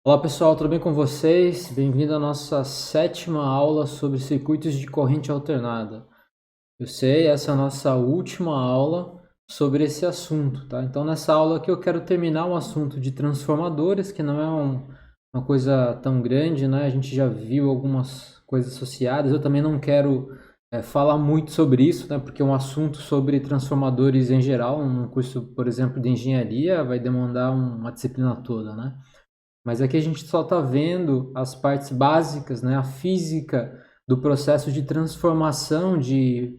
Olá pessoal, tudo bem com vocês? Bem-vindo à nossa sétima aula sobre circuitos de corrente alternada. Eu sei, essa é a nossa última aula sobre esse assunto, tá? Então nessa aula aqui eu quero terminar o assunto de transformadores, que não é uma coisa tão grande, né? A gente já viu algumas coisas associadas. Eu também não quero falar muito sobre isso, né? Porque um assunto sobre transformadores em geral, um curso, por exemplo, de engenharia, vai demandar uma disciplina toda, né? Mas aqui a gente só está vendo as partes básicas, né? A física do processo de transformação de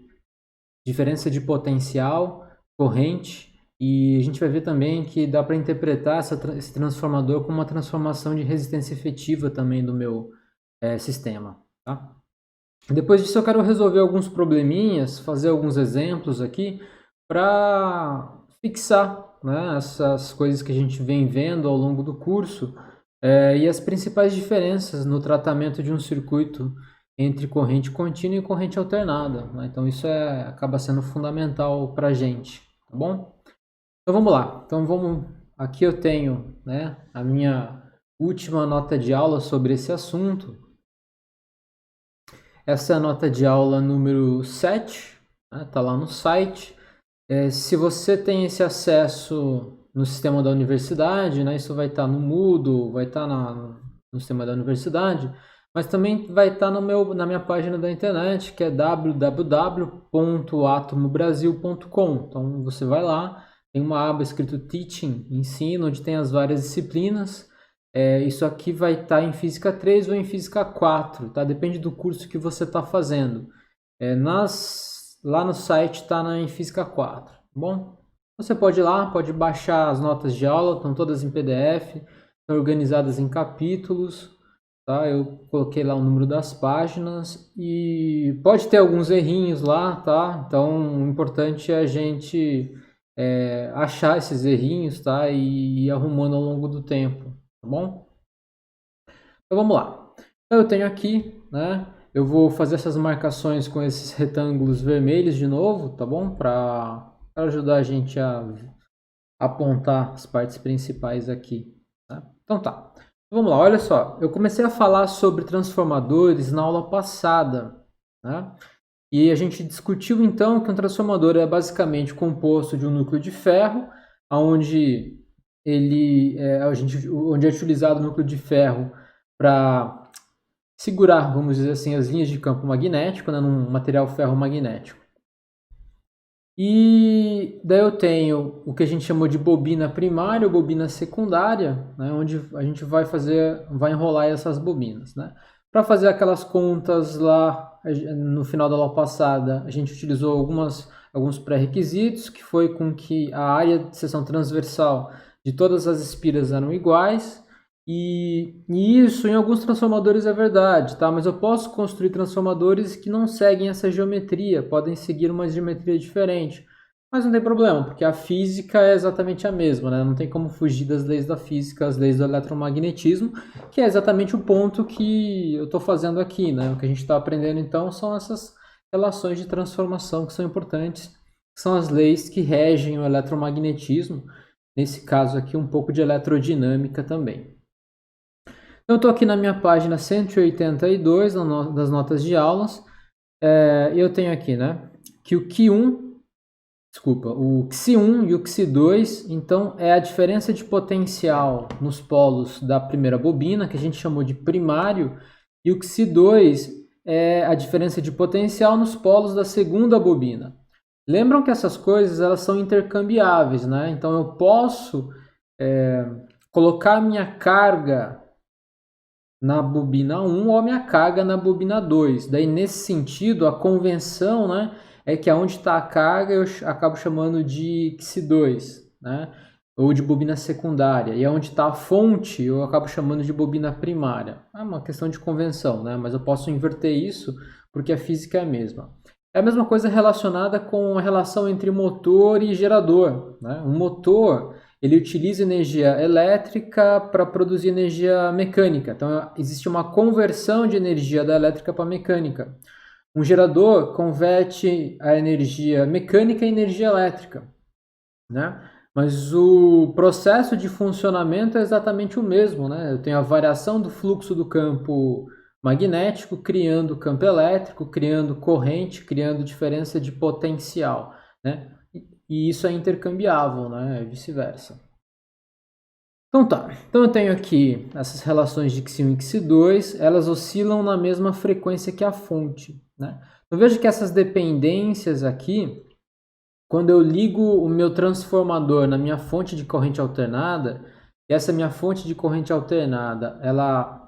diferença de potencial, corrente, e a gente vai ver também que dá para interpretar esse transformador como uma transformação de resistência efetiva também do meu sistema. Tá? Depois disso eu quero resolver alguns probleminhas, fazer alguns exemplos aqui para fixar, né, essas coisas que a gente vem vendo ao longo do curso e as principais diferenças no tratamento de um circuito entre corrente contínua e corrente alternada. Né? Então isso acaba sendo fundamental para a gente, tá bom? Então vamos lá. Aqui eu tenho, né, a minha última nota de aula sobre esse assunto. Essa é a nota de aula número 7, né? Tá lá no site. Se você tem esse acesso no sistema da universidade, né? Isso vai estar no Moodle, vai estar no sistema da universidade, mas também vai estar na minha página da internet, que é www.atomobrasil.com. Então você vai lá, tem uma aba escrito Teaching, Ensino, onde tem as várias disciplinas. Isso aqui vai estar em Física 3 ou em Física 4, tá? Depende do curso que você está fazendo. Lá no site está em Física 4, tá bom? Você pode ir lá, pode baixar as notas de aula, estão todas em PDF, estão organizadas em capítulos, tá? Eu coloquei lá o número das páginas e pode ter alguns errinhos lá, tá? Então o importante é a gente achar esses errinhos, tá? E ir arrumando ao longo do tempo, tá bom? Então vamos lá. Então eu tenho aqui, né? Eu vou fazer essas marcações com esses retângulos vermelhos de novo, tá bom? Para ajudar a gente a apontar as partes principais aqui. Tá? Então tá. Vamos lá, olha só. Eu comecei a falar sobre transformadores na aula passada, né? E a gente discutiu então que um transformador é basicamente composto de um núcleo de ferro, onde onde é utilizado o núcleo de ferro para segurar, vamos dizer assim, as linhas de campo magnético, né, num material ferromagnético. E daí eu tenho o que a gente chamou de bobina primária ou bobina secundária, né, onde a gente vai enrolar essas bobinas, né? Para fazer aquelas contas lá no final da aula passada, a gente utilizou alguns pré-requisitos, que foi com que a área de seção transversal de todas as espiras eram iguais, e isso em alguns transformadores é verdade, tá? Mas eu posso construir transformadores que não seguem essa geometria, podem seguir uma geometria diferente. Mas não tem problema, porque a física é exatamente a mesma, né? Não tem como fugir das leis da física, as leis do eletromagnetismo, que é exatamente o ponto que eu estou fazendo aqui, né? O que a gente está aprendendo então são essas relações de transformação que são importantes, que são as leis que regem o eletromagnetismo, nesse caso aqui um pouco de elerodinâmica também. Eu estou aqui na minha página 182 das notas de aulas. Eu tenho aqui, né, que o o Xi1 e o Xi2, então, é a diferença de potencial nos polos da primeira bobina, que a gente chamou de primário, e o Xi2 é a diferença de potencial nos polos da segunda bobina. Lembram que essas coisas elas são intercambiáveis, né? Então eu posso colocar minha carga na bobina 1 ou a minha carga na bobina 2. Daí, nesse sentido, a convenção, né, é que aonde está a carga eu acabo chamando de Xi2, né, ou de bobina secundária. E aonde está a fonte eu acabo chamando de bobina primária. É uma questão de convenção, né, mas eu posso inverter isso porque a física é a mesma. É a mesma coisa relacionada com a relação entre motor e gerador. Né? Um motor ele utiliza energia elétrica para produzir energia mecânica. Então, existe uma conversão de energia da elétrica para a mecânica. Um gerador converte a energia mecânica em energia elétrica. Né? Mas o processo de funcionamento é exatamente o mesmo, né? Eu tenho a variação do fluxo do campo magnético, criando campo elétrico, criando corrente, criando diferença de potencial, né? E isso é intercambiável, né? E vice-versa. Então tá, então eu tenho aqui essas relações de X1 e X2, elas oscilam na mesma frequência que a fonte, né? Então veja que essas dependências aqui, quando eu ligo o meu transformador na minha fonte de corrente alternada, essa minha fonte de corrente alternada, ela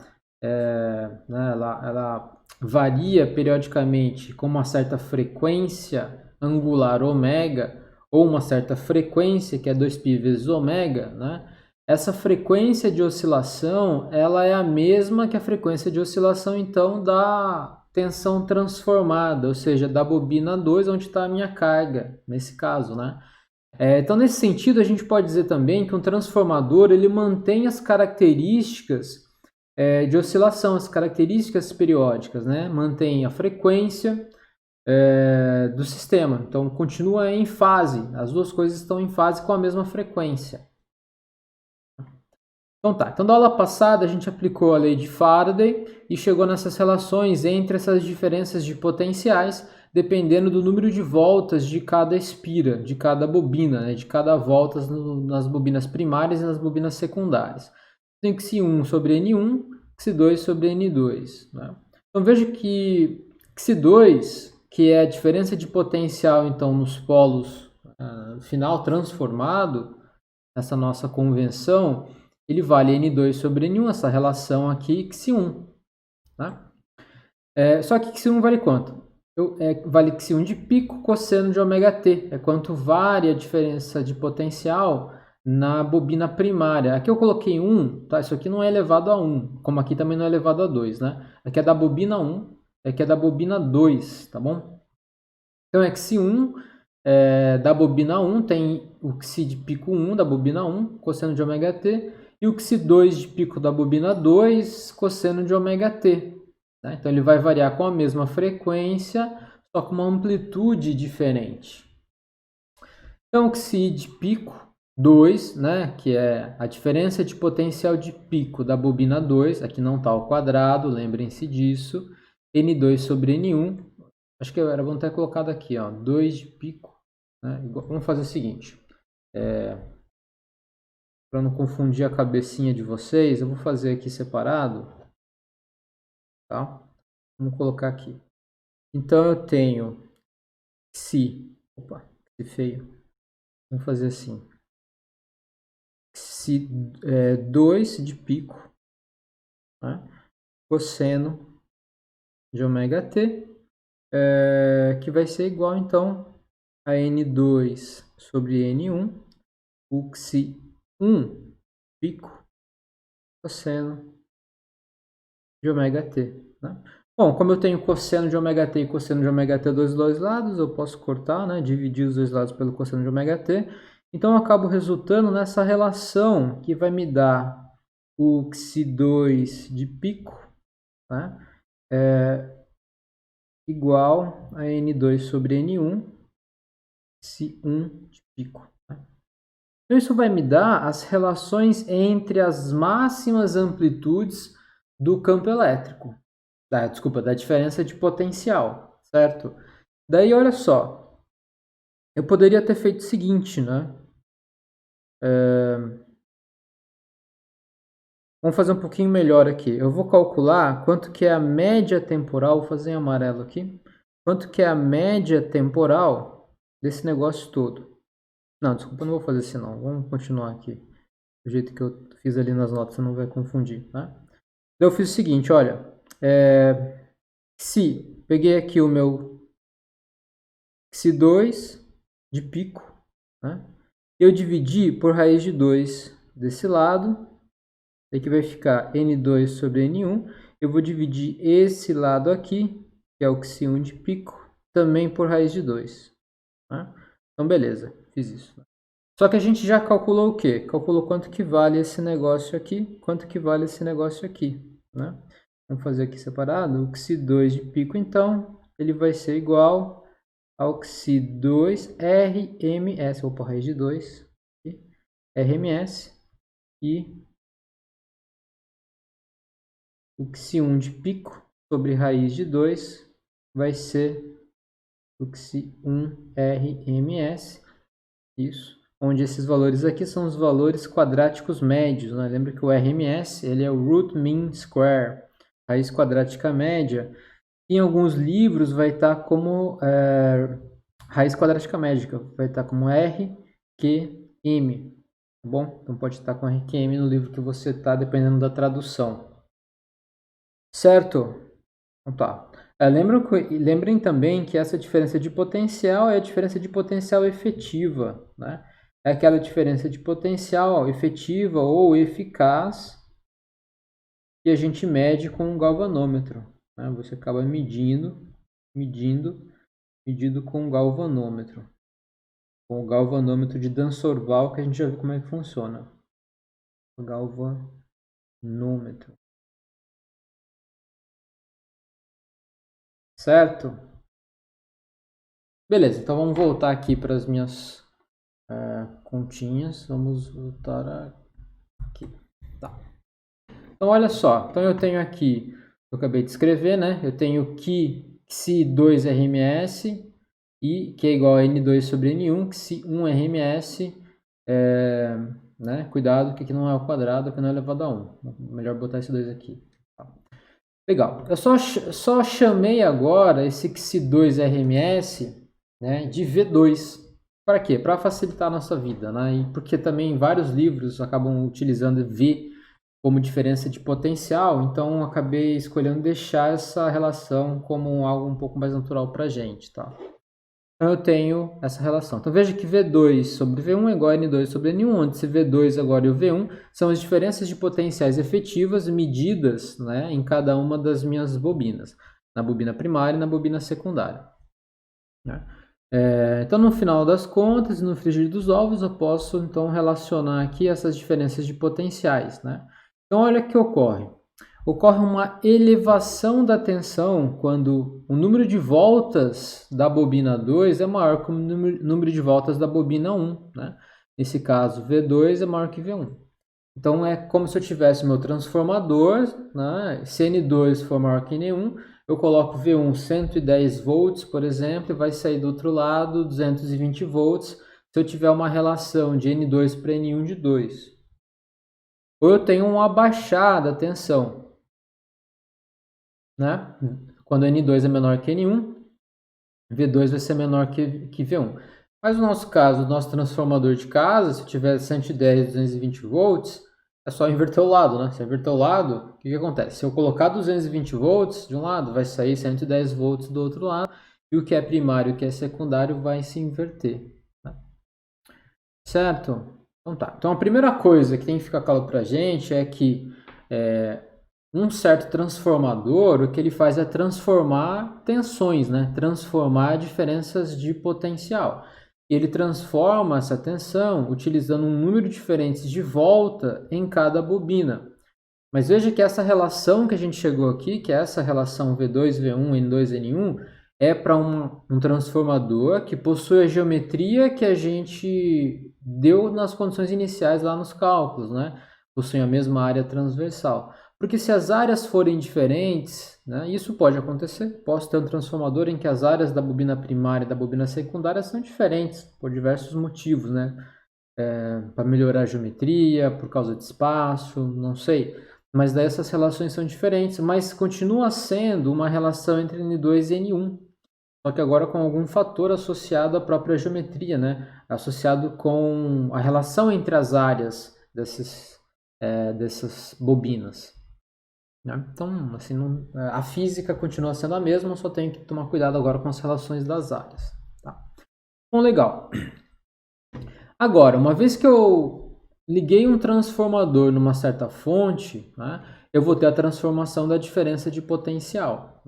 varia periodicamente com uma certa frequência angular ômega, ou uma certa frequência, que é 2π vezes ômega, né? Essa frequência de oscilação, ela é a mesma que a frequência de oscilação, então, da tensão transformada, ou seja, da bobina 2, onde está a minha carga, nesse caso, né? Então, nesse sentido, a gente pode dizer também que um transformador, ele mantém as características de oscilação, as características periódicas, né? Mantém a frequência do sistema, então continua em fase, as duas coisas estão em fase com a mesma frequência. Então tá, então da aula passada a gente aplicou a lei de Faraday e chegou nessas relações entre essas diferenças de potenciais, dependendo do número de voltas de cada espira, de cada bobina, né, de cada volta nas bobinas primárias e nas bobinas secundárias. Tem X1 sobre N1, X2 sobre N2. Né? Então veja que X2, que é a diferença de potencial então nos polos final transformado, nessa nossa convenção, ele vale N2 sobre N1, essa relação aqui, X1. Tá? Só que X1 vale quanto? Vale X1 de pico cosseno de ômega t. É quanto varia a diferença de potencial na bobina primária. Aqui eu coloquei 1, tá? Isso aqui não é elevado a 1, como aqui também não é elevado a 2, né? Aqui é da bobina 1, aqui é da bobina 2, tá bom? Então, X1 da bobina 1 tem o X de pico 1 da bobina 1, cosseno de ômega t, e o X2 de pico da bobina 2, cosseno de ômega t. Tá? Então ele vai variar com a mesma frequência, só com uma amplitude diferente. Então o X de pico 2, né, que é a diferença de potencial de pico da bobina 2, aqui não está ao quadrado, lembrem-se disso, N2 sobre N1, acho que era bom ter colocado aqui, ó, 2 de pico. Né? Vamos fazer o seguinte, para não confundir a cabecinha de vocês, eu vou fazer aqui separado. Tá? Vamos colocar aqui. Então eu tenho opa, que feio. Vamos fazer assim. X2 de pico, né? Cosseno de ômega t, que vai ser igual então a N2 sobre N1, o X1 pico cosseno de ômega t. Né? Bom, como eu tenho cosseno de ômega t e cosseno de ômega t dos dois lados, eu posso cortar, né? Dividir os dois lados pelo cosseno de ômega t. Então eu acabo resultando nessa relação que vai me dar o X2 de pico, né? Igual a N2 sobre N1, X1 de pico. Né? Então isso vai me dar as relações entre as máximas amplitudes do campo elétrico. Da diferença de potencial, certo? Daí, olha só, eu poderia ter feito o seguinte, né? Vamos fazer um pouquinho melhor aqui. Eu vou calcular quanto que é a média temporal, vou fazer em amarelo aqui, quanto que é a média temporal desse negócio todo. Não, desculpa, não vou fazer assim não, vamos continuar aqui. Do jeito que eu fiz ali nas notas, você não vai confundir, né? Então, eu fiz o seguinte, olha, se peguei aqui o meu X2 de pico, né? Eu dividi por raiz de 2 desse lado, aqui vai ficar N2 sobre N1. Eu vou dividir esse lado aqui, que é o X1 de pico, também por raiz de 2. Né? Então, beleza, fiz isso. Só que a gente já calculou o quê? Calculou quanto que vale esse negócio aqui, quanto que vale esse negócio aqui. Né? Vamos fazer aqui separado. O X2 de pico, então, ele vai ser igual ao X2 RMS, vou pôr raiz de 2, RMS e o xi1 de pico sobre raiz de 2 vai ser o xi1 RMS, isso, onde esses valores aqui são os valores quadráticos médios, né? Lembra que o RMS ele é o root mean square, raiz quadrática média. Em alguns livros vai estar como raiz quadrática média, vai estar como RQM, tá bom? Então pode estar com RQM no livro que você está, dependendo da tradução. Certo? Então tá. Lembrem também que essa diferença de potencial é a diferença de potencial efetiva, né? É aquela diferença de potencial efetiva ou eficaz que a gente mede com um galvanômetro, né? Você acaba medindo com um galvanômetro. Com o galvanômetro de Dansorval, que a gente já viu como é que funciona. O galvanômetro. Certo? Beleza, então vamos voltar aqui para as minhas continhas. Vamos voltar aqui. Tá. Então, olha só. Então, eu tenho aqui, eu acabei de escrever, né? Eu tenho Xi2RMS, e que é igual a N2 sobre N1, Xi1RMS, né? Cuidado que aqui não é ao quadrado, aqui não é elevado a 1. Melhor botar esse 2 aqui. Tá. Legal. Eu só chamei agora esse Xi2RMS, né, de V2. Para quê? Para facilitar a nossa vida, né? E porque também vários livros acabam utilizando V como diferença de potencial, então acabei escolhendo deixar essa relação como algo um pouco mais natural para a gente, tá? Então eu tenho essa relação. Então veja que V2 sobre V1 é igual a N2 sobre N1, onde esse V2 agora e o V1 são as diferenças de potenciais efetivas medidas, né, em cada uma das minhas bobinas, na bobina primária e na bobina secundária, né? Então, no final das contas, no frigir dos ovos, eu posso então relacionar aqui essas diferenças de potenciais, né? Então, olha o que ocorre. Ocorre uma elevação da tensão quando o número de voltas da bobina 2 é maior que o número de voltas da bobina 1, né? Nesse caso, V2 é maior que V1. Então, é como se eu tivesse meu transformador, né? Se N2 for maior que N1, eu coloco V1 110 volts, por exemplo, e vai sair do outro lado 220 volts se eu tiver uma relação de N2 para N1 de 2. Ou eu tenho uma baixada da tensão, né? Quando N2 é menor que N1, V2 vai ser menor que V1. Mas no nosso caso, o nosso transformador de casa, se tiver 110, 220 volts, é só inverter o lado, né? Se inverter o lado, o que acontece? Se eu colocar 220 volts de um lado, vai sair 110 volts do outro lado, e o que é primário e o que é secundário vai se inverter, né? Certo? Então tá. Então a primeira coisa que tem que ficar claro pra gente é que um certo transformador, o que ele faz é transformar tensões, né? Transformar diferenças de potencial. Ele transforma essa tensão utilizando um número diferente de volta em cada bobina. Mas veja que essa relação que a gente chegou aqui, que é essa relação V2, V1, N2, N1, é para um transformador que possui a geometria que a gente deu nas condições iniciais lá nos cálculos, né? Possui a mesma área transversal. Porque se as áreas forem diferentes, né, isso pode acontecer. Posso ter um transformador em que as áreas da bobina primária e da bobina secundária são diferentes, por diversos motivos, né? Para melhorar a geometria, por causa de espaço, não sei. Mas daí essas relações são diferentes, mas continua sendo uma relação entre N2 e N1. Só que agora com algum fator associado à própria geometria, né? Associado com a relação entre as áreas dessas bobinas, né? Então, assim, a física continua sendo a mesma, só tenho que tomar cuidado agora com as relações das áreas, tá? Bom, legal. Agora, uma vez que eu liguei um transformador numa certa fonte, né, eu vou ter a transformação da diferença de potencial.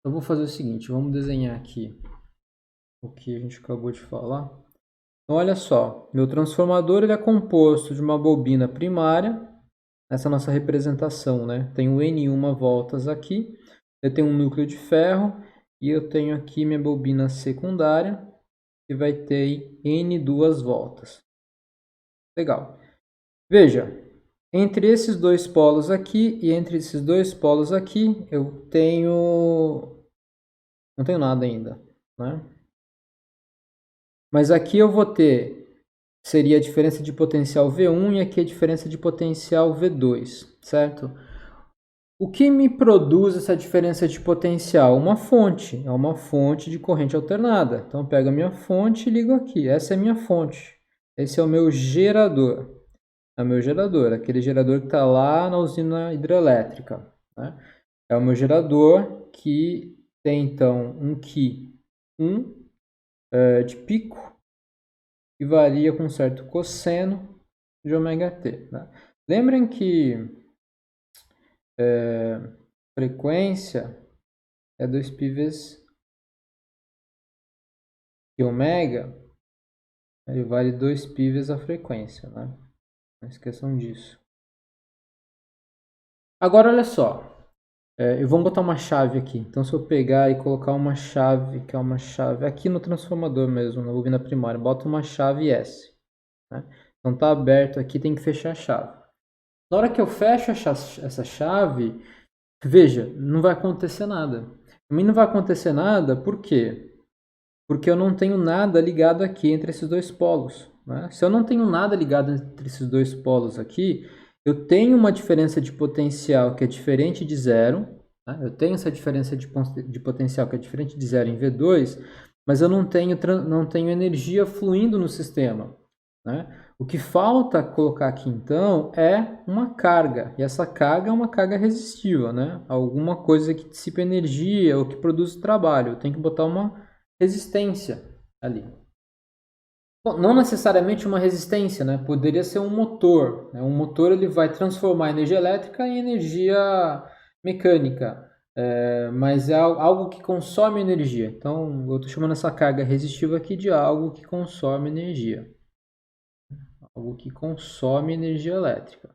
Eu vou fazer o seguinte, vamos desenhar aqui o que a gente acabou de falar. Então, olha só, meu transformador ele é composto de uma bobina primária, essa é a nossa representação, né? Tenho N1 voltas aqui, eu tenho um núcleo de ferro e eu tenho aqui minha bobina secundária, que vai ter N2 voltas. Legal. Veja, entre esses dois polos aqui e entre esses dois polos aqui, eu não tenho nada ainda, né? Mas aqui eu vou ter, seria a diferença de potencial V1 e aqui a diferença de potencial V2, certo? O que me produz essa diferença de potencial? Uma fonte, é uma fonte de corrente alternada. Então eu pego a minha fonte e ligo aqui, essa é a minha fonte. Esse é o meu gerador. É o meu gerador, aquele gerador que está lá na usina hidrelétrica, né? É o meu gerador que tem então um Q1 de pico que varia com um certo cosseno de ômega t, né? Lembrem que frequência é 2π vezes que ômega, ele vale 2π vezes a frequência, né? Não esqueçam disso. Agora olha só, eu vou botar uma chave aqui. Então se eu pegar e colocar uma chave, que é uma chave aqui no transformador mesmo, na bobina primária, boto uma chave S, né? Então tá aberto aqui, tem que fechar a chave. Na hora que eu fecho essa chave, veja, não vai acontecer nada. Para mim não vai acontecer nada, por quê? Porque eu não tenho nada ligado aqui entre esses dois polos, né? Se eu não tenho nada ligado entre esses dois polos aqui, eu tenho uma diferença de potencial que é diferente de zero, né? Eu tenho essa diferença de potencial que é diferente de zero em V2, mas eu não tenho energia fluindo no sistema, né? O que falta colocar aqui então é uma carga, e essa carga é uma carga resistiva, né? Alguma coisa que dissipa energia ou que produz trabalho. Eu tenho que botar uma resistência ali. Bom, não necessariamente uma resistência, né? Poderia ser um motor, né? Um motor ele vai transformar energia elétrica em energia mecânica, mas é algo que consome energia. Então, eu estou chamando essa carga resistiva aqui de algo que consome energia. Algo que consome energia elétrica.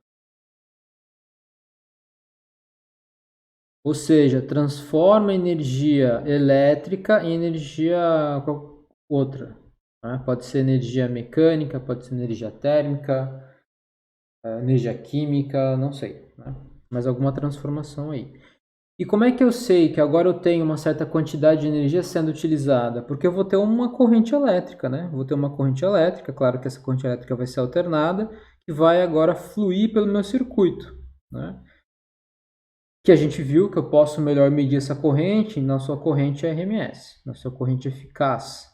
Ou seja, transforma energia elétrica em energia outra, né? Pode ser energia mecânica, pode ser energia térmica, energia química, não sei, né? Mas alguma transformação aí. E como é que eu sei que agora eu tenho uma certa quantidade de energia sendo utilizada? Porque eu vou ter uma corrente elétrica, né? Vou ter uma corrente elétrica, claro que essa corrente elétrica vai ser alternada, que vai agora fluir pelo meu circuito, né? Que a gente viu que eu posso melhor medir essa corrente na sua corrente RMS, na sua corrente eficaz.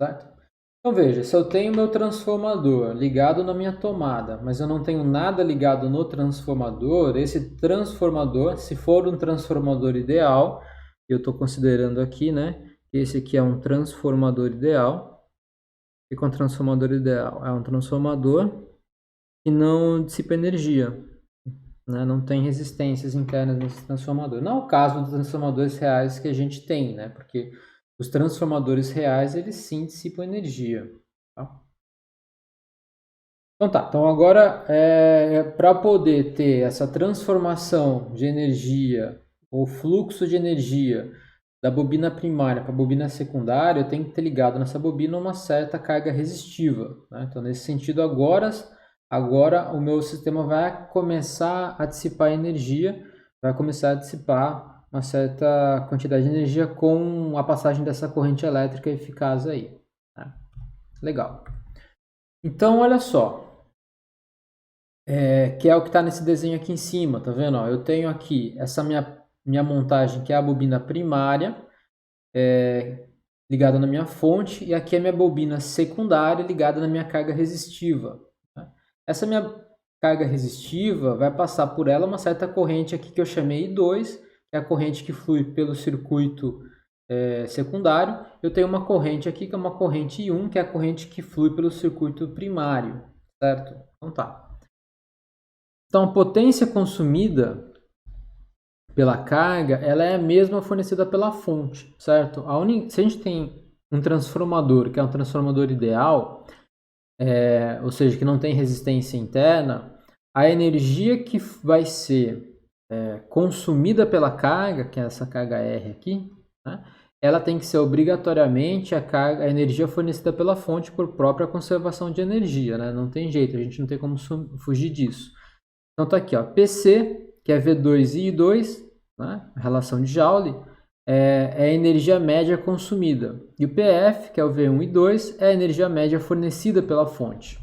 Certo? Então veja, se eu tenho meu transformador ligado na minha tomada, mas eu não tenho nada ligado no transformador, esse transformador, se for um transformador ideal, eu estou considerando aqui, né, que esse aqui é um transformador ideal. O que é um transformador ideal? É um transformador que não dissipa energia, né? Não tem resistências internas nesse transformador. Não é o caso dos transformadores reais que a gente tem, né? Porque os transformadores reais, eles sim dissipam energia. Tá? Então tá, então agora para poder ter essa transformação de energia, ou fluxo de energia da bobina primária para a bobina secundária, eu tenho que ter ligado nessa bobina uma certa carga resistiva, né? Então nesse sentido agora o meu sistema vai começar a dissipar energia, vai começar a dissipar uma certa quantidade de energia com a passagem dessa corrente elétrica eficaz aí, né? Legal. Então olha só, que é o que está nesse desenho aqui em cima, tá vendo? Ó, eu tenho aqui essa minha montagem que é a bobina primária, ligada na minha fonte, e aqui é a minha bobina secundária ligada na minha carga resistiva, né? Essa minha carga resistiva vai passar por ela uma certa corrente aqui que eu chamei I2, que é a corrente que flui pelo circuito secundário. Eu tenho uma corrente aqui que é uma corrente I1, que é a corrente que flui pelo circuito primário, certo? Então tá. Então a potência consumida pela carga, ela é a mesma fornecida pela fonte, certo? Se a gente tem um transformador, que é um transformador ideal, ou seja, que não tem resistência interna, a energia que vai ser consumida pela carga, que é essa carga R aqui, né, ela tem que ser obrigatoriamente a energia fornecida pela fonte por própria conservação de energia, né? Não tem jeito, a gente não tem como fugir disso. Então tá aqui, ó, PC, que é V2 e I2, né? A relação de Joule, é a energia média consumida. E o PF, que é o V1 e I2, é a energia média fornecida pela fonte.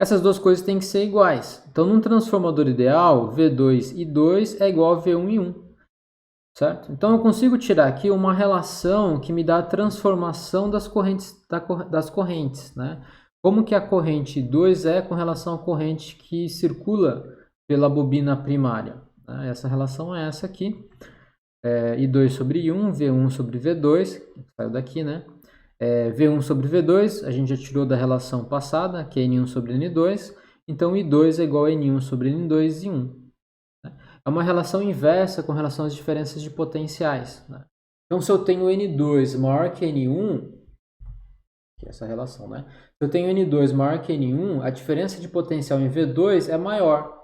Essas duas coisas têm que ser iguais. Então, num transformador ideal, V2 e I2 é igual a V1 e 1. Certo? Então, eu consigo tirar aqui uma relação que me dá a transformação das correntes. Né? Como que a corrente 2 é com relação à corrente que circula pela bobina primária. Né? Essa relação é essa aqui. I2 sobre I1, V1 sobre V2, saiu daqui, né? V1 sobre V2, a gente já tirou da relação passada, que é N1 sobre N2, então I2 é igual a N1 sobre N2 e 1. Né? É uma relação inversa com relação às diferenças de potenciais. Né? Então, se eu tenho N2 maior que N1, que é essa relação, né? Se eu tenho N2 maior que N1, a diferença de potencial em V2 é maior.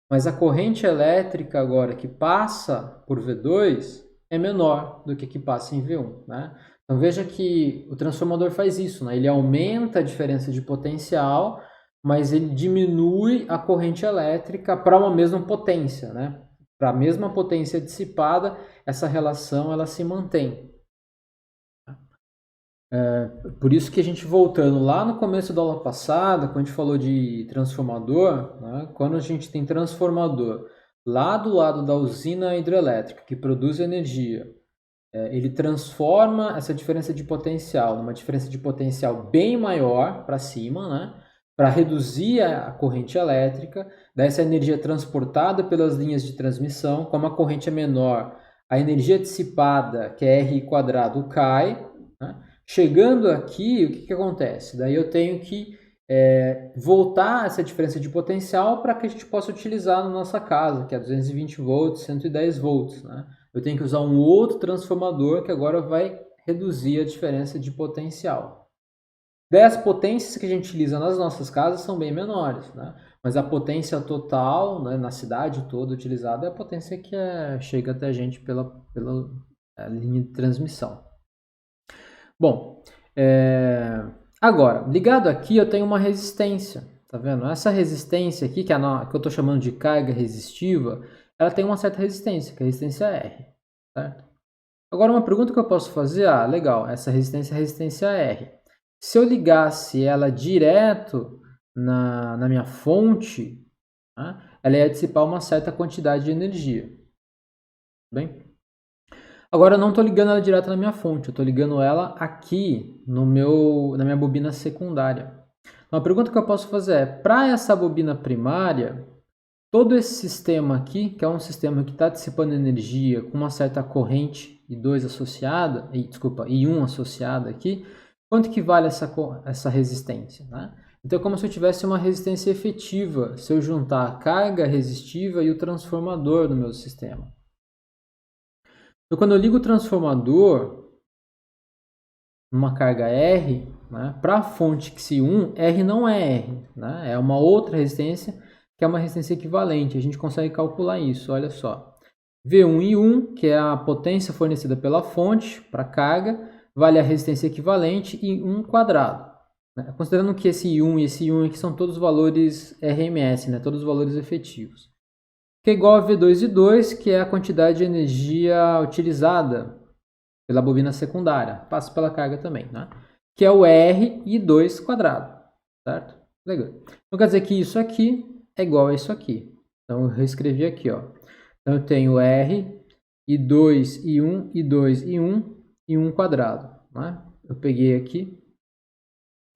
Mas a corrente elétrica agora que passa por V2 é menor do que passa em V1. Né? Então veja que o transformador faz isso, né? Ele aumenta a diferença de potencial, mas ele diminui a corrente elétrica para uma mesma potência. Né? Para a mesma potência dissipada, essa relação ela se mantém. Por isso que a gente, voltando lá no começo da aula passada, quando a gente falou de transformador, né, quando a gente tem transformador lá do lado da usina hidrelétrica que produz energia, ele transforma essa diferença de potencial numa diferença de potencial bem maior para cima, né, para reduzir a corrente elétrica, daí essa energia é transportada pelas linhas de transmissão. Como a corrente é menor, a energia dissipada, que é R quadrado, cai, né? Chegando aqui, o que acontece? Daí eu tenho que voltar essa diferença de potencial para que a gente possa utilizar na nossa casa, que é 220 volts, 110 volts. Né? Eu tenho que usar um outro transformador que agora vai reduzir a diferença de potencial. Daí as potências que a gente utiliza nas nossas casas são bem menores, né? Mas a potência total, né, na cidade toda utilizada é a potência que chega até a gente pela linha de transmissão. Bom, agora, ligado aqui eu tenho uma resistência, tá vendo? Essa resistência aqui, que eu estou chamando de carga resistiva, ela tem uma certa resistência, que é a resistência R, certo? Agora, uma pergunta que eu posso fazer, legal, essa resistência é a resistência R. Se eu ligasse ela direto na minha fonte, né, ela ia dissipar uma certa quantidade de energia. Bem? Agora eu não estou ligando ela direto na minha fonte, eu estou ligando ela aqui na minha bobina secundária. Então a pergunta que eu posso fazer é, para essa bobina primária, todo esse sistema aqui, que é um sistema que está dissipando energia com uma certa corrente I2 associada, I1 associada aqui, quanto que vale essa resistência? Né? Então é como se eu tivesse uma resistência efetiva, se eu juntar a carga resistiva e o transformador no meu sistema. Então, quando eu ligo o transformador numa carga R, né, para a fonte XI1, R não é R, né, é uma outra resistência, que é uma resistência equivalente. A gente consegue calcular isso, olha só. V1 e 1, que é a potência fornecida pela fonte para a carga, vale a resistência equivalente em 1 quadrado. Né? Considerando que esse I1 e esse I1 aqui são todos valores RMS, né, todos os valores efetivos. Que é igual a V2 e 2, que é a quantidade de energia utilizada pela bobina secundária. Passa pela carga também, né? Que é o R e 2 quadrado, certo? Legal. Então quer dizer que isso aqui é igual a isso aqui. Então eu reescrevi aqui, ó. Então eu tenho R e 2 e 1 e 2 e 1 e 1 quadrado, né? Eu peguei aqui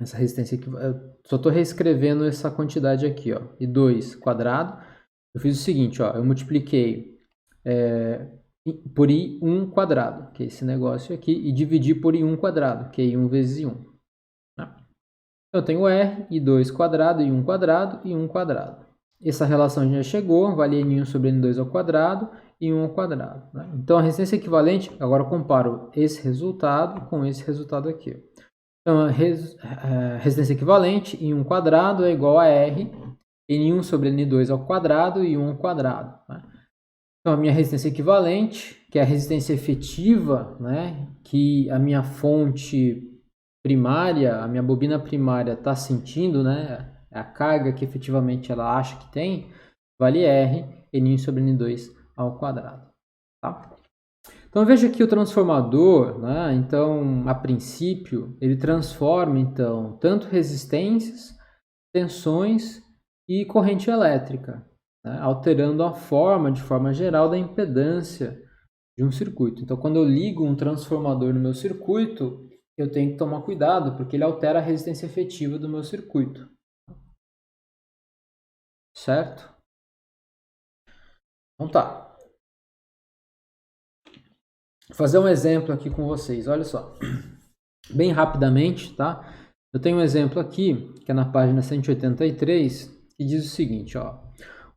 essa resistência aqui, eu só estou reescrevendo essa quantidade aqui, ó, e 2 quadrado. Eu fiz o seguinte, ó, eu multipliquei por I1 quadrado, que é esse negócio aqui, e dividi por I1 quadrado, que é I1 vezes I1. Tá? Eu tenho R, I2 quadrado, I1 quadrado e 1 quadrado. Essa relação já chegou, vale N1 sobre N2 ao quadrado e 1 ao quadrado. Né? Então, a resistência equivalente, agora eu comparo esse resultado com esse resultado aqui. Então, a resistência equivalente, I1 quadrado é igual a R, N1 sobre N2 ao quadrado e 1 ao quadrado. Né? Então, a minha resistência equivalente que é a resistência efetiva, né, que a minha fonte primária, a minha bobina primária está sentindo, né, a carga que efetivamente ela acha que tem, vale R, N1 sobre N2 ao quadrado. Tá? Então veja aqui o transformador, né, então a princípio ele transforma então tanto resistências, tensões e corrente elétrica, né, alterando a forma, de forma geral, da impedância de um circuito. Então, quando eu ligo um transformador no meu circuito, eu tenho que tomar cuidado, porque ele altera a resistência efetiva do meu circuito. Certo? Então tá. Vou fazer um exemplo aqui com vocês, olha só. Bem rapidamente, tá? Eu tenho um exemplo aqui, que é na página 183, que diz o seguinte, ó.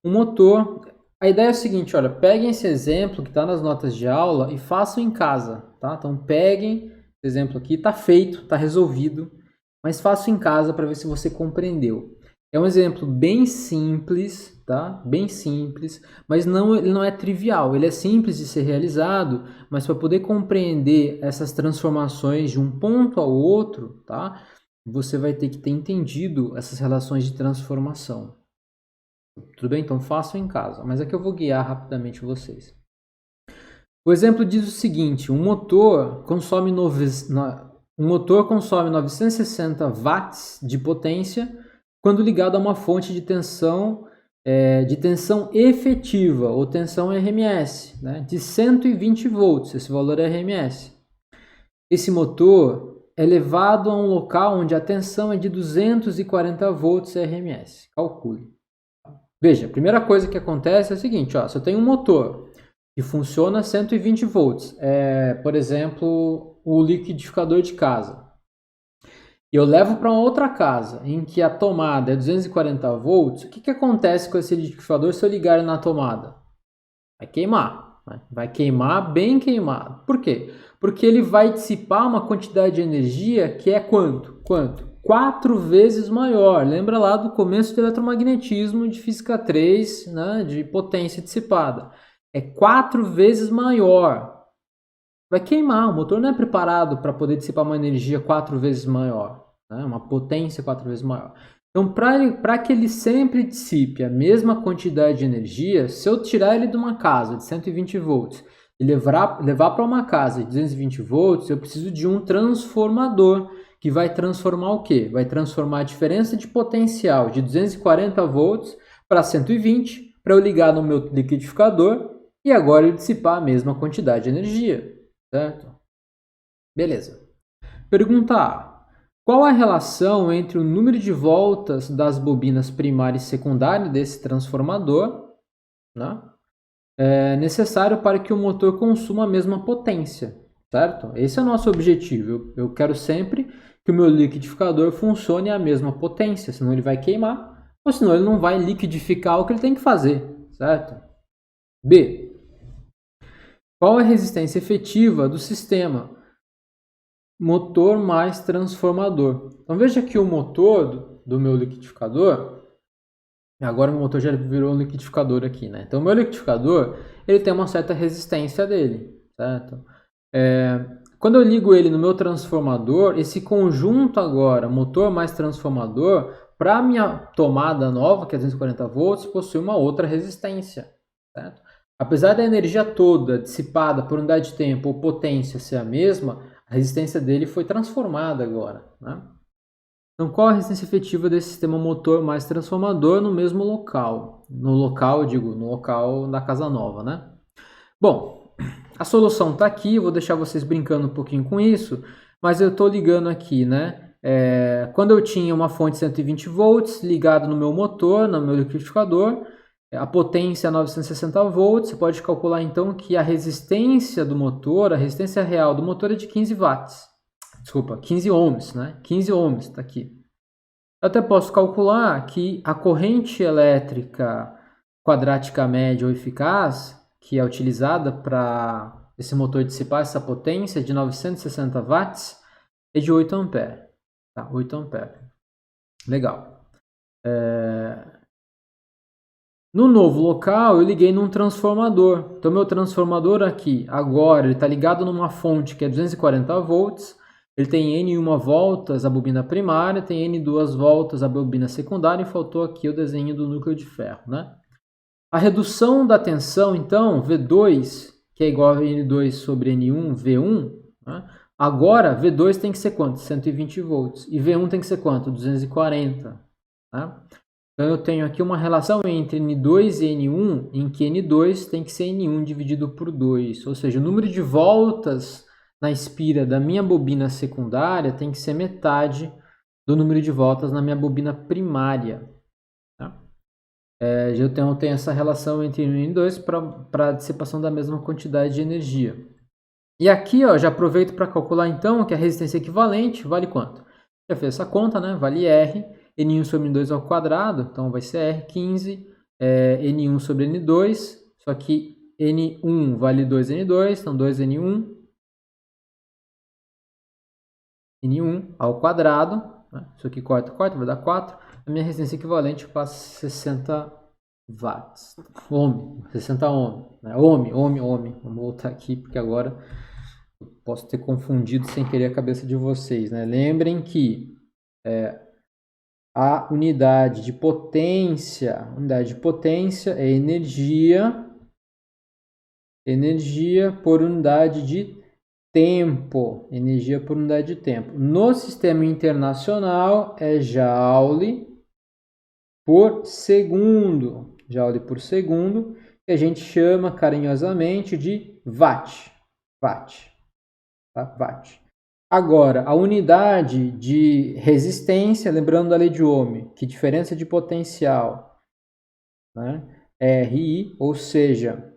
Um motor... A ideia é a seguinte, olha, peguem esse exemplo que está nas notas de aula e façam em casa, tá? Então peguem esse exemplo aqui, está feito, está resolvido, mas façam em casa para ver se você compreendeu. É um exemplo bem simples, tá? Bem simples, mas ele não é trivial. Ele é simples de ser realizado, mas para poder compreender essas transformações de um ponto ao outro, tá? Você vai ter que ter entendido essas relações de transformação. Tudo bem? Então façam em casa, mas aqui eu vou guiar rapidamente vocês. O exemplo diz o seguinte: um motor consome 960 watts de potência quando ligado a uma fonte de tensão efetiva, ou tensão RMS, né, de 120 volts, esse valor é RMS. Esse motor é levado a um local onde a tensão é de 240 volts RMS. Calcule. Veja, a primeira coisa que acontece é a seguinte, ó, se eu tenho um motor que funciona a 120 volts, por exemplo, o liquidificador de casa, e eu levo para uma outra casa em que a tomada é 240 volts, o que acontece com esse liquidificador se eu ligar ele na tomada? Vai queimar, né? Vai queimar bem queimado. Por quê? Porque ele vai dissipar uma quantidade de energia que é quanto? 4 vezes maior. Lembra lá do começo do eletromagnetismo de física 3, né, de potência dissipada. É 4 vezes maior. Vai queimar. O motor não é preparado para poder dissipar uma energia 4 vezes maior, né, uma potência 4 vezes maior. Então, para que ele sempre dissipe a mesma quantidade de energia, se eu tirar ele de uma casa de 120 volts e levar para uma casa de 220 volts, eu preciso de um transformador que vai transformar o quê? Vai transformar a diferença de potencial de 240 volts para 120, para eu ligar no meu liquidificador e agora eu dissipar a mesma quantidade de energia, certo? Beleza. Pergunta A. Qual a relação entre o número de voltas das bobinas primária e secundária desse transformador, né, necessário para que o motor consuma a mesma potência, certo? Esse é o nosso objetivo. Eu quero sempre que o meu liquidificador funcione a mesma potência, senão ele vai queimar, ou senão ele não vai liquidificar o que ele tem que fazer, certo? B. Qual a resistência efetiva do sistema motor mais transformador? Então veja que o motor do meu liquidificador, agora o motor já virou um liquidificador aqui, né? Então o meu liquidificador, ele tem uma certa resistência dele, certo? Quando eu ligo ele no meu transformador, esse conjunto agora, motor mais transformador, para a minha tomada nova, que é 240 volts, possui uma outra resistência, certo? Apesar da energia toda dissipada por unidade de tempo ou potência ser a mesma, a resistência dele foi transformada agora, né? Então, qual a resistência efetiva desse sistema motor mais transformador no mesmo local? No local da casa nova, né? Bom, a solução está aqui, eu vou deixar vocês brincando um pouquinho com isso, mas eu estou ligando aqui, né? Quando eu tinha uma fonte de 120 volts ligado no meu motor, no meu liquidificador, a potência é 960 volts, você pode calcular então que a resistência do motor, a resistência real do motor é de 15 watts. Desculpa, 15 ohms, né? 15 ohms, está aqui. Eu até posso calcular que a corrente elétrica quadrática média ou eficaz, que é utilizada para esse motor dissipar essa potência de 960 watts, é de 8 amperes. Tá, 8 amperes. Legal. No novo local, eu liguei num transformador. Então, meu transformador aqui, agora, ele está ligado numa fonte que é 240 volts. Ele tem N1 voltas a bobina primária, tem N2 voltas a bobina secundária e faltou aqui o desenho do núcleo de ferro, né? A redução da tensão, então, V2, que é igual a N2 sobre N1, V1, né? Agora, V2 tem que ser quanto? 120 volts. E V1 tem que ser quanto? 240. Né? Então, eu tenho aqui uma relação entre N2 e N1, em que N2 tem que ser N1 dividido por 2. Ou seja, o número de voltas na espira da minha bobina secundária tem que ser metade do número de voltas na minha bobina primária. Tá? Eu tenho essa relação entre 1 e 2 para a dissipação da mesma quantidade de energia. E aqui, ó, já aproveito para calcular então que a resistência equivalente vale quanto? Já fez essa conta, né? Vale R, N1 sobre N2 ao quadrado, então vai ser R15, N1 sobre N2, só que N1 vale 2N2, então 2N1, N1 ao quadrado, né? Isso aqui corta, vai dar 4. A minha resistência equivalente passa 60 watts. Ohm, 60 ohm. Né? Ohm. Vamos voltar aqui, porque agora eu posso ter confundido sem querer a cabeça de vocês. Né? Lembrem que a unidade de potência é energia por unidade de tempo. Energia por unidade de tempo. No sistema internacional é joule por segundo. Joule por segundo, que a gente chama carinhosamente de watt. Watt. Tá? Watt. Agora, a unidade de resistência, lembrando da lei de Ohm, que diferença de potencial, né? RI, ou seja,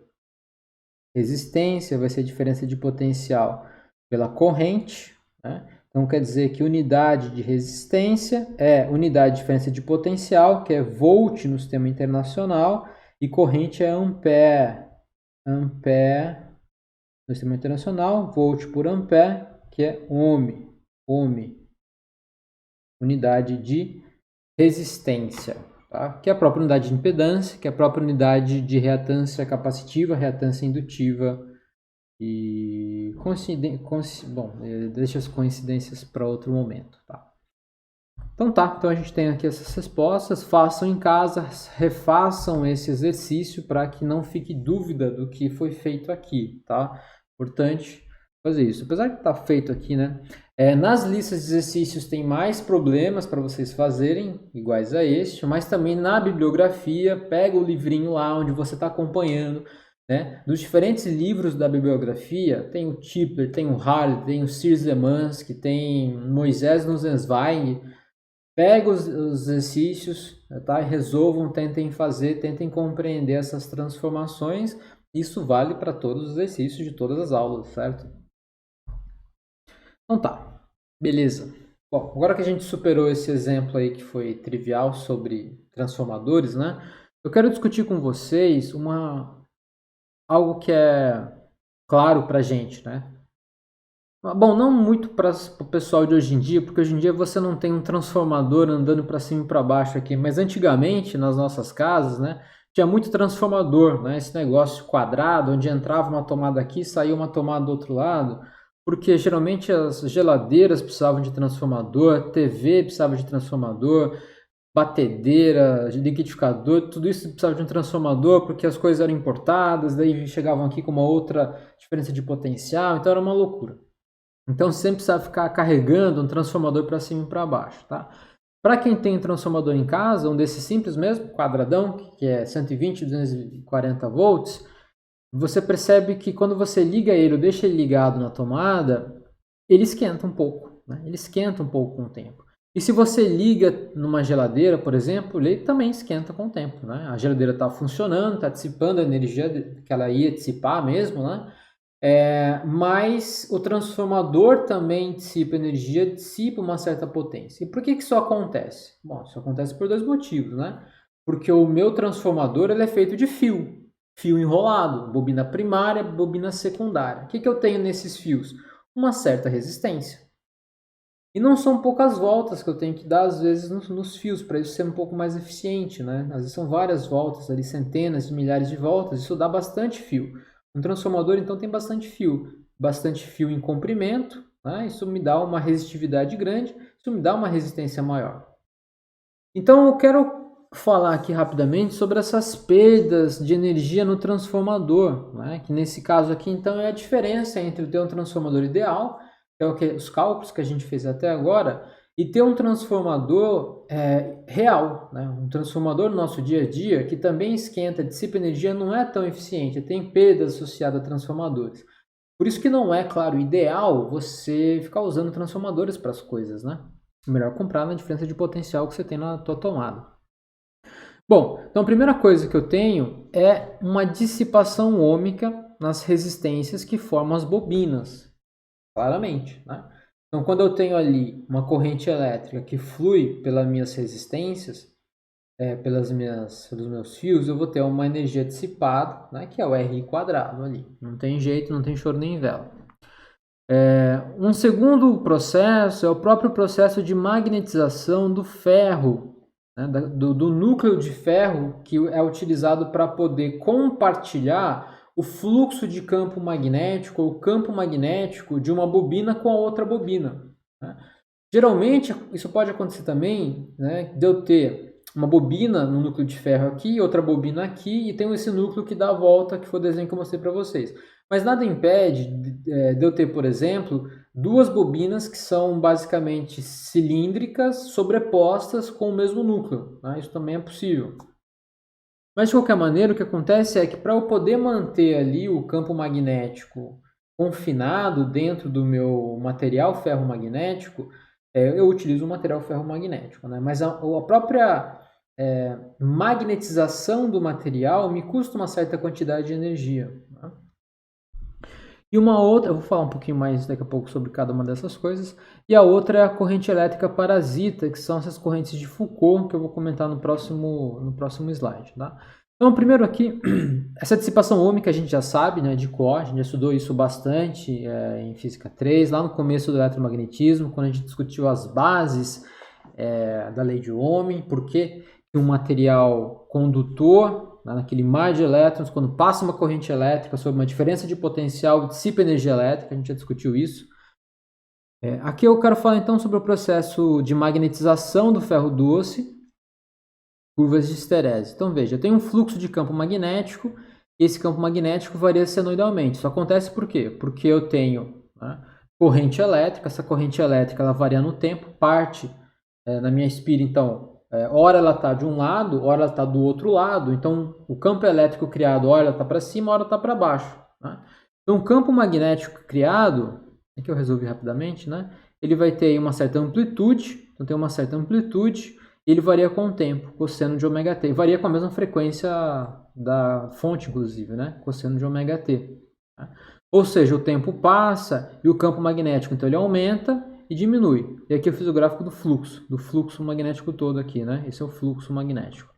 resistência vai ser diferença de potencial pela corrente, né? Então quer dizer que unidade de resistência é unidade de diferença de potencial, que é volt no sistema internacional, e corrente é ampere. Ampere no sistema internacional, volt por ampere, que é ohm. Unidade de resistência. Tá? Que é a própria unidade de impedância, que é a própria unidade de reatância capacitiva, reatância indutiva e deixa as coincidências para outro momento. Tá? Então a gente tem aqui essas respostas, façam em casa, refaçam esse exercício para que não fique dúvida do que foi feito aqui, tá? Importante fazer isso. Apesar de estar feito aqui, né? Nas listas de exercícios tem mais problemas para vocês fazerem, iguais a este, mas também na bibliografia, pega o livrinho lá onde você está acompanhando, né? Dos diferentes livros da bibliografia, tem o Tipler, tem o Harley, tem o Sir Lemansky, tem Moisés Nusswein. Pega os exercícios, tá? E resolvam, tentem fazer, tentem compreender essas transformações. Isso vale para todos os exercícios de todas as aulas, certo? Então tá, beleza. Bom, agora que a gente superou esse exemplo aí que foi trivial sobre transformadores, né? Eu quero discutir com vocês algo que é claro para a gente, né? Bom, não muito para o pessoal de hoje em dia, porque hoje em dia você não tem um transformador andando para cima e para baixo aqui, mas antigamente nas nossas casas, né, tinha muito transformador, né, esse negócio quadrado, onde entrava uma tomada aqui e saía uma tomada do outro lado, porque geralmente as geladeiras precisavam de transformador, TV precisava de transformador, batedeira, liquidificador, tudo isso precisava de um transformador porque as coisas eram importadas, daí chegavam aqui com uma outra diferença de potencial, então era uma loucura. Então sempre precisa ficar carregando um transformador para cima e para baixo, tá? Para quem tem um transformador em casa, um desses simples mesmo, quadradão, que é 120, 240 volts, você percebe que quando você liga ele ou deixa ele ligado na tomada, ele esquenta um pouco, né? Ele esquenta um pouco com o tempo. E se você liga numa geladeira, por exemplo, ele também esquenta com o tempo, né? A geladeira está funcionando, está dissipando a energia que ela ia dissipar mesmo, né? Mas o transformador também dissipa energia, dissipa uma certa potência. E por que isso acontece? Bom, isso acontece por dois motivos, né? Porque o meu transformador ele é feito de fio enrolado, bobina primária, bobina secundária. O que eu tenho nesses fios? Uma certa resistência. E não são poucas voltas que eu tenho que dar, às vezes, nos fios, para isso ser um pouco mais eficiente, né? Às vezes são várias voltas, ali, centenas de milhares de voltas, isso dá bastante fio. Um transformador, então, tem bastante fio em comprimento, né? Isso me dá uma resistividade grande, isso me dá uma resistência maior. Então, eu quero falar aqui rapidamente sobre essas perdas de energia no transformador, né? Que nesse caso aqui, então, é a diferença entre ter um transformador ideal, que é os cálculos que a gente fez até agora, e ter um transformador real, né? Um transformador no nosso dia a dia que também esquenta, dissipa energia, não é tão eficiente, tem perdas associadas a transformadores. Por isso que não é, claro, ideal você ficar usando transformadores para as coisas, né? É melhor comprar na diferença de potencial que você tem na tua tomada. Bom, então a primeira coisa que eu tenho é uma dissipação ôhmica nas resistências que formam as bobinas, claramente, né? Então, quando eu tenho ali uma corrente elétrica que flui pelas minhas resistências, pelos meus fios, eu vou ter uma energia dissipada, né, que é o RI quadrado ali. Não tem jeito, não tem choro nem vela. Um segundo processo é o próprio processo de magnetização do ferro, né, do núcleo de ferro que é utilizado para poder compartilhar o fluxo de campo magnético ou campo magnético de uma bobina com a outra bobina, né? Geralmente, isso pode acontecer também, né, de eu ter uma bobina no núcleo de ferro aqui, outra bobina aqui, e tenho esse núcleo que dá a volta, que foi o desenho que eu mostrei para vocês. Mas nada impede de eu ter, por exemplo, duas bobinas que são basicamente cilíndricas sobrepostas com o mesmo núcleo, né? Isso também é possível. Mas, de qualquer maneira, o que acontece é que para eu poder manter ali o campo magnético confinado dentro do meu material ferromagnético, eu utilizo o material ferromagnético, né? Mas a própria magnetização do material me custa uma certa quantidade de energia, né? E uma outra, eu vou falar um pouquinho mais daqui a pouco sobre cada uma dessas coisas, e a outra é a corrente elétrica parasita, que são essas correntes de Foucault, que eu vou comentar no próximo slide, tá? Então, primeiro aqui, essa dissipação ôhmica a gente já sabe, né, de cor, a gente já estudou isso bastante em Física 3, lá no começo do eletromagnetismo, quando a gente discutiu as bases da lei de Ohm, por que um material condutor, naquele mar de elétrons, quando passa uma corrente elétrica sobre uma diferença de potencial, dissipa energia elétrica, a gente já discutiu isso. Aqui eu quero falar então sobre o processo de magnetização do ferro doce, curvas de esterese. Então veja, eu tenho um fluxo de campo magnético, e esse campo magnético varia senoidalmente. Isso acontece por quê? Porque eu tenho, né, corrente elétrica, essa corrente elétrica ela varia no tempo, parte na minha espira, então, ora ela está de um lado, ora ela está do outro lado. Então, o campo elétrico criado, ora ela está para cima, ora está para baixo, né? Então, o campo magnético criado, aqui eu resolvi rapidamente, né? Ele vai ter uma certa amplitude, então tem uma certa amplitude, e ele varia com o tempo, cosseno de ômega t. Varia com a mesma frequência da fonte, inclusive, né? Cosseno de ômega t. Tá? Ou seja, o tempo passa e o campo magnético, então, ele aumenta e diminui. E aqui eu fiz o gráfico do fluxo magnético todo aqui, né? Esse é o fluxo magnético.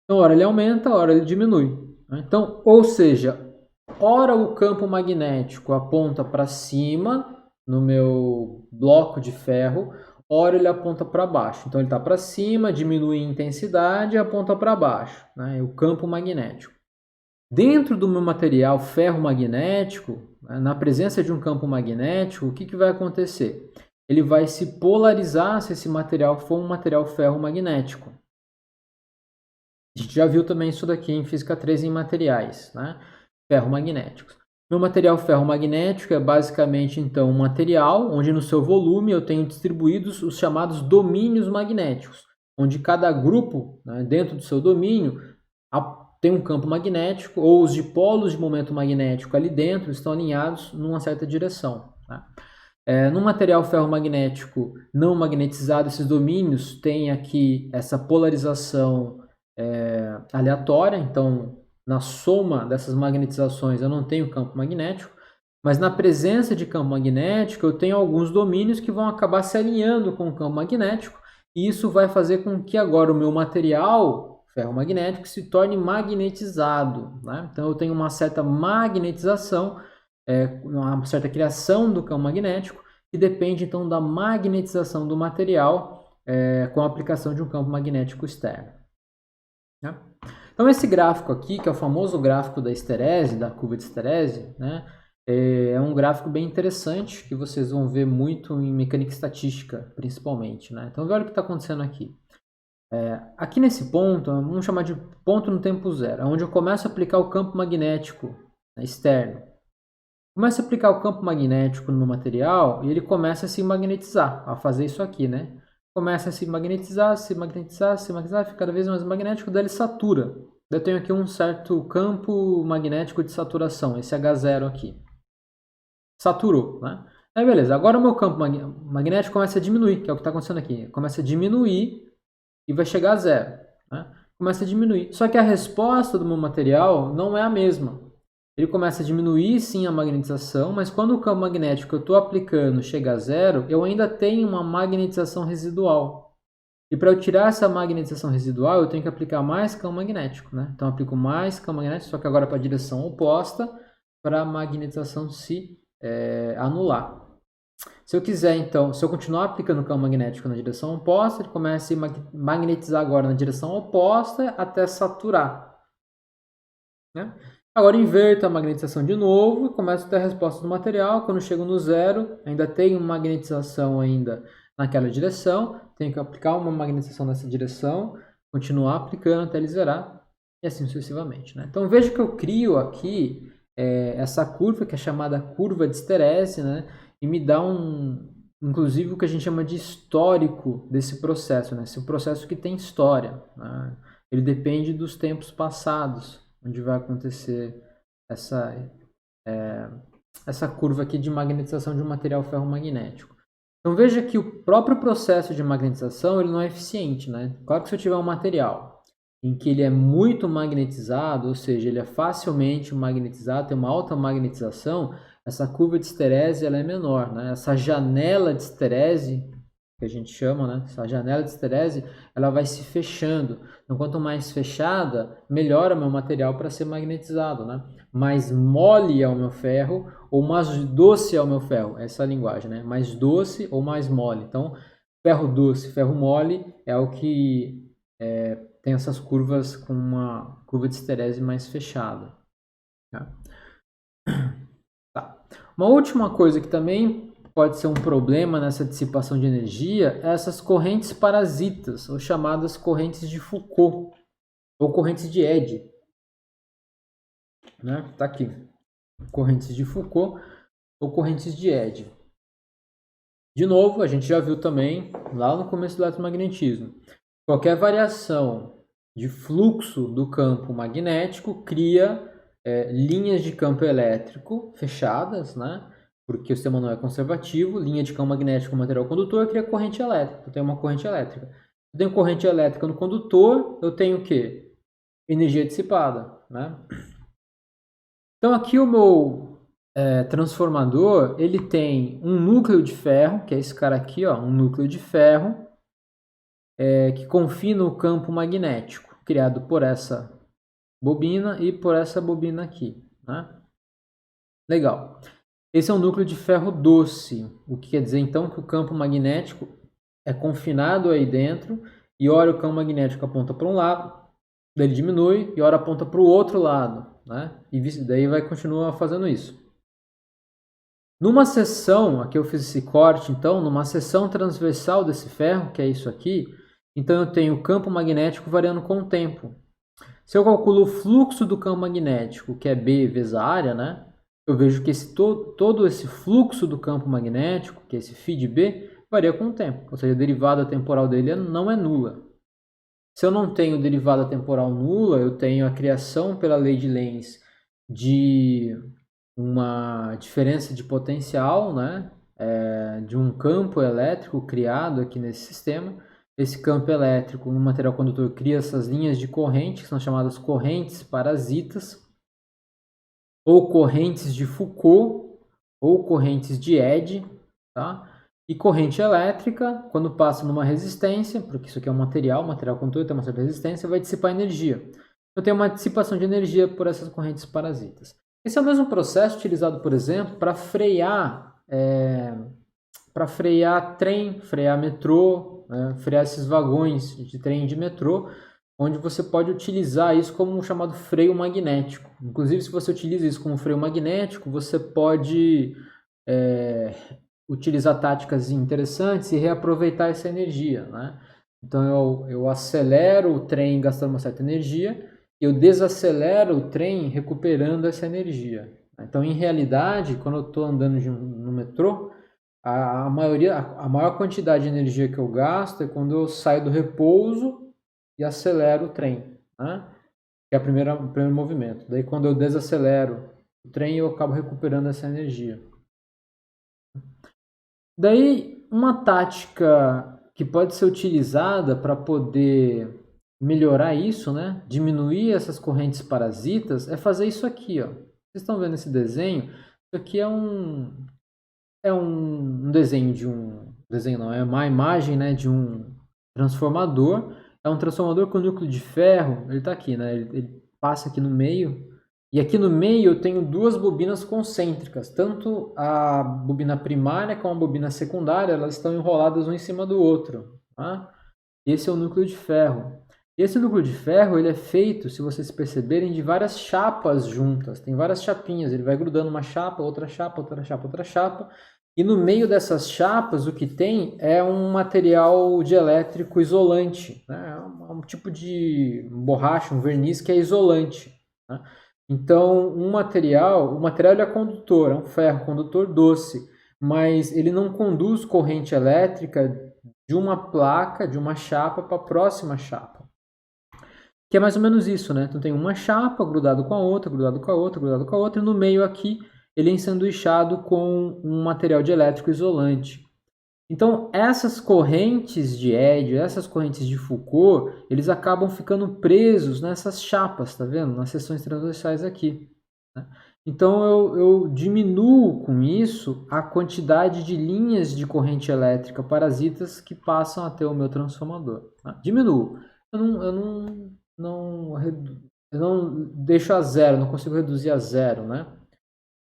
Então, ora ele aumenta, ora ele diminui, né? Então, ou seja, ora o campo magnético aponta para cima no meu bloco de ferro, ora ele aponta para baixo. Então, ele está para cima, diminui em intensidade e aponta para baixo, né? O campo magnético. Dentro do meu material ferromagnético, na presença de um campo magnético, o que vai acontecer? Ele vai se polarizar se esse material for um material ferromagnético. A gente já viu também isso daqui em Física 3 em materiais, né? Ferromagnéticos. Meu material ferromagnético é basicamente, então, um material onde no seu volume eu tenho distribuídos os chamados domínios magnéticos, onde cada grupo, né, dentro do seu domínio tem um campo magnético, ou os dipolos de momento magnético ali dentro estão alinhados numa certa direção, tá? No material ferromagnético não magnetizado, esses domínios têm aqui essa polarização aleatória, então na soma dessas magnetizações eu não tenho campo magnético, mas na presença de campo magnético eu tenho alguns domínios que vão acabar se alinhando com o campo magnético, e isso vai fazer com que agora o meu material ferromagnético se torne magnetizado, né? Então eu tenho uma certa magnetização, uma certa criação do campo magnético, que depende então da magnetização do material com a aplicação de um campo magnético externo. Né? Então esse gráfico aqui, que é o famoso gráfico da esterese, da curva de esterese, né, é um gráfico bem interessante que vocês vão ver muito em mecânica estatística, principalmente. Né? Então olha o que está acontecendo aqui. Aqui nesse ponto, vamos chamar de ponto no tempo zero, onde eu começo a aplicar o campo magnético externo. Começo a aplicar o campo magnético no meu material e ele começa a se magnetizar, a fazer isso aqui, né? Começa a se magnetizar, se magnetizar, se magnetizar, fica cada vez mais magnético, daí ele satura. Eu tenho aqui um certo campo magnético de saturação, esse H0 aqui. Saturou, né? Aí beleza, agora o meu campo magnético começa a diminuir, que é o que está acontecendo aqui. Começa a diminuir e vai chegar a zero. Né? Começa a diminuir. Só que a resposta do meu material não é a mesma. Ele começa a diminuir sim a magnetização, mas quando o campo magnético que eu estou aplicando chega a zero, eu ainda tenho uma magnetização residual. E para eu tirar essa magnetização residual, eu tenho que aplicar mais campo magnético. Né? Então eu aplico mais campo magnético, só que agora para a direção oposta, para a magnetização se anular. Se eu quiser, então, se eu continuar aplicando o campo magnético na direção oposta, ele começa a magnetizar agora na direção oposta até saturar. Né? Agora inverto a magnetização de novo e começo a ter a resposta do material. Quando chego no zero, ainda tenho magnetização ainda naquela direção, tenho que aplicar uma magnetização nessa direção, continuar aplicando até ele zerar e assim sucessivamente. Né? Então veja que eu crio aqui essa curva que é chamada curva de esterese, né? E me dá inclusive o que a gente chama de histórico desse processo, né? Esse processo que tem história, né? Ele depende dos tempos passados, onde vai acontecer essa curva aqui de magnetização de um material ferromagnético. Então veja que o próprio processo de magnetização ele não é eficiente, né? Claro que se eu tiver um material em que ele é muito magnetizado, ou seja, ele é facilmente magnetizado, tem uma alta magnetização, essa curva de esterese ela é menor, né? Essa janela de esterese, que a gente chama, né? Essa janela de esterese, ela vai se fechando. Então, quanto mais fechada, melhor é o meu material para ser magnetizado, né? Mais mole é o meu ferro ou mais doce é o meu ferro. Essa é a linguagem, né? Mais doce ou mais mole. Então, ferro doce, ferro mole é o que tem essas curvas com uma curva de esterese mais fechada. Tá? Uma última coisa que também pode ser um problema nessa dissipação de energia é essas correntes parasitas, ou chamadas correntes de Foucault, ou correntes de Eddy. Né? Tá aqui. Correntes de Foucault ou correntes de Eddy. De novo, a gente já viu também lá no começo do eletromagnetismo. Qualquer variação de fluxo do campo magnético cria linhas de campo elétrico fechadas, né? Porque o sistema não é conservativo. Linha de campo magnético no material condutor cria corrente elétrica. Eu tenho uma corrente elétrica. Eu tenho corrente elétrica no condutor, eu tenho o quê? Energia dissipada, né? Então aqui o meu transformador, ele tem um núcleo de ferro, que é esse cara aqui, ó, um núcleo de ferro, que confina o campo magnético, criado por essa bobina e por essa bobina aqui. Né? Legal. Esse é um núcleo de ferro doce, o que quer dizer então que o campo magnético é confinado aí dentro e ora o campo magnético aponta para um lado, daí ele diminui e ora aponta para o outro lado. Né? E daí vai continuar fazendo isso. Numa seção, aqui eu fiz esse corte, então, numa seção transversal desse ferro, que é isso aqui, então eu tenho o campo magnético variando com o tempo. Se eu calculo o fluxo do campo magnético, que é B vezes a área, né? Eu vejo que todo esse fluxo do campo magnético, que é esse φ de B, varia com o tempo. Ou seja, a derivada temporal dele não é nula. Se eu não tenho derivada temporal nula, eu tenho a criação pela lei de Lenz de uma diferença de potencial, né? De um campo elétrico criado aqui nesse sistema. Esse campo elétrico no material condutor cria essas linhas de corrente, que são chamadas correntes parasitas, ou correntes de Foucault, ou correntes de Eddy, tá? E corrente elétrica, quando passa numa resistência, porque isso aqui é um material condutor tem uma certa resistência, vai dissipar energia. Eu tenho uma dissipação de energia por essas correntes parasitas. Esse é o mesmo processo utilizado, por exemplo, para frear para frear trem, frear metrô, né? Frear esses vagões de trem e de metrô, onde você pode utilizar isso como um chamado freio magnético. Inclusive, se você utiliza isso como freio magnético, você pode utilizar táticas interessantes e reaproveitar essa energia, né? Então eu acelero o trem gastando uma certa energia, eu desacelero o trem recuperando essa energia. Então, em realidade, quando eu estou andando no metrô, a maior quantidade de energia que eu gasto é quando eu saio do repouso e acelero o trem, né? Que é o primeiro movimento. Daí, quando eu desacelero o trem, eu acabo recuperando essa energia. Daí, uma tática que pode ser utilizada para poder melhorar isso, né? Diminuir essas correntes parasitas, é fazer isso aqui, ó. Vocês estão vendo esse desenho? Isso aqui é um desenho de um desenho não, é uma imagem, né, de um transformador. É um transformador com núcleo de ferro. Ele está aqui, né? Ele passa aqui no meio. E aqui no meio eu tenho duas bobinas concêntricas, tanto a bobina primária como a bobina secundária, elas estão enroladas um em cima do outro. Tá? Esse é o núcleo de ferro. Esse núcleo de ferro ele é feito, se vocês perceberem, de várias chapas juntas. Tem várias chapinhas, ele vai grudando uma chapa, outra chapa, outra chapa, outra chapa. E no meio dessas chapas o que tem é um material dielétrico isolante, né? Um tipo de borracha, um verniz que é isolante. Né? Então, o material ele é condutor, é um ferro condutor doce, mas ele não conduz corrente elétrica de uma placa, de uma chapa para a próxima chapa. Que é mais ou menos isso, né? Então tem uma chapa grudado com a outra, grudado com a outra, grudado com a outra, e no meio aqui ele é ensanduichado com um material dielétrico isolante. Então, essas correntes de Eddy, essas correntes de Foucault, eles acabam ficando presos nessas chapas, tá vendo? Nas seções transversais aqui. Né? Então, eu diminuo com isso a quantidade de linhas de corrente elétrica parasitas que passam até o meu transformador. Tá? Diminuo. Eu não deixo a zero, não consigo reduzir a zero, né?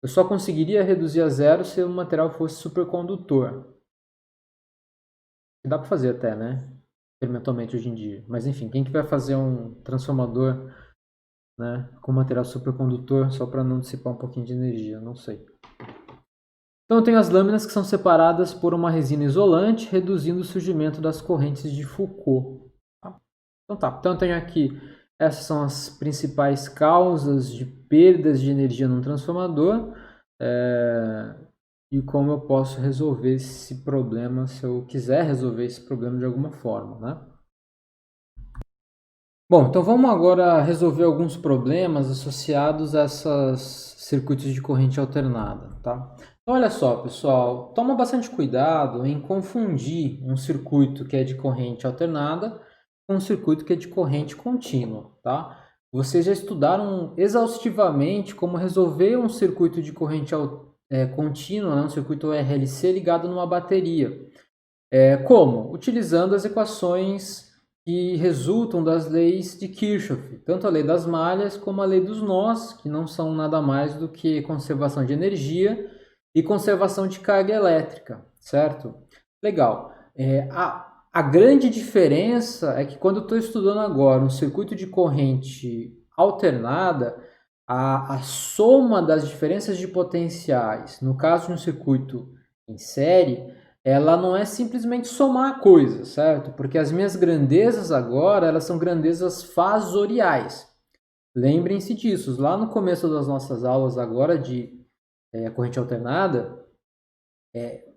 Eu só conseguiria reduzir a zero se o material fosse supercondutor. Dá para fazer até, né? Experimentalmente hoje em dia. Mas enfim, quem que vai fazer um transformador, né, com material supercondutor só para não dissipar um pouquinho de energia? Não sei. Então eu tenho as lâminas que são separadas por uma resina isolante, reduzindo o surgimento das correntes de Foucault. Então tá, então eu tenho aqui, essas são as principais causas de perdas de energia num transformador. E como eu posso resolver esse problema se eu quiser resolver esse problema de alguma forma, né? Bom, então vamos agora resolver alguns problemas associados a esses circuitos de corrente alternada, tá? Então, olha só, pessoal, toma bastante cuidado em confundir um circuito que é de corrente alternada com um circuito que é de corrente contínua, tá? Vocês já estudaram exaustivamente como resolver um circuito de corrente contínua, né? Um circuito RLC ligado numa bateria. Como? Utilizando as equações que resultam das leis de Kirchhoff, tanto a lei das malhas como a lei dos nós, que não são nada mais do que conservação de energia e conservação de carga elétrica, certo? Legal. A grande diferença é que quando eu estou estudando agora um circuito de corrente alternada, a soma das diferenças de potenciais, no caso de um circuito em série, ela não é simplesmente somar coisas, certo? Porque as minhas grandezas agora, elas são grandezas fasoriais. Lembrem-se disso. Lá no começo das nossas aulas agora de corrente alternada,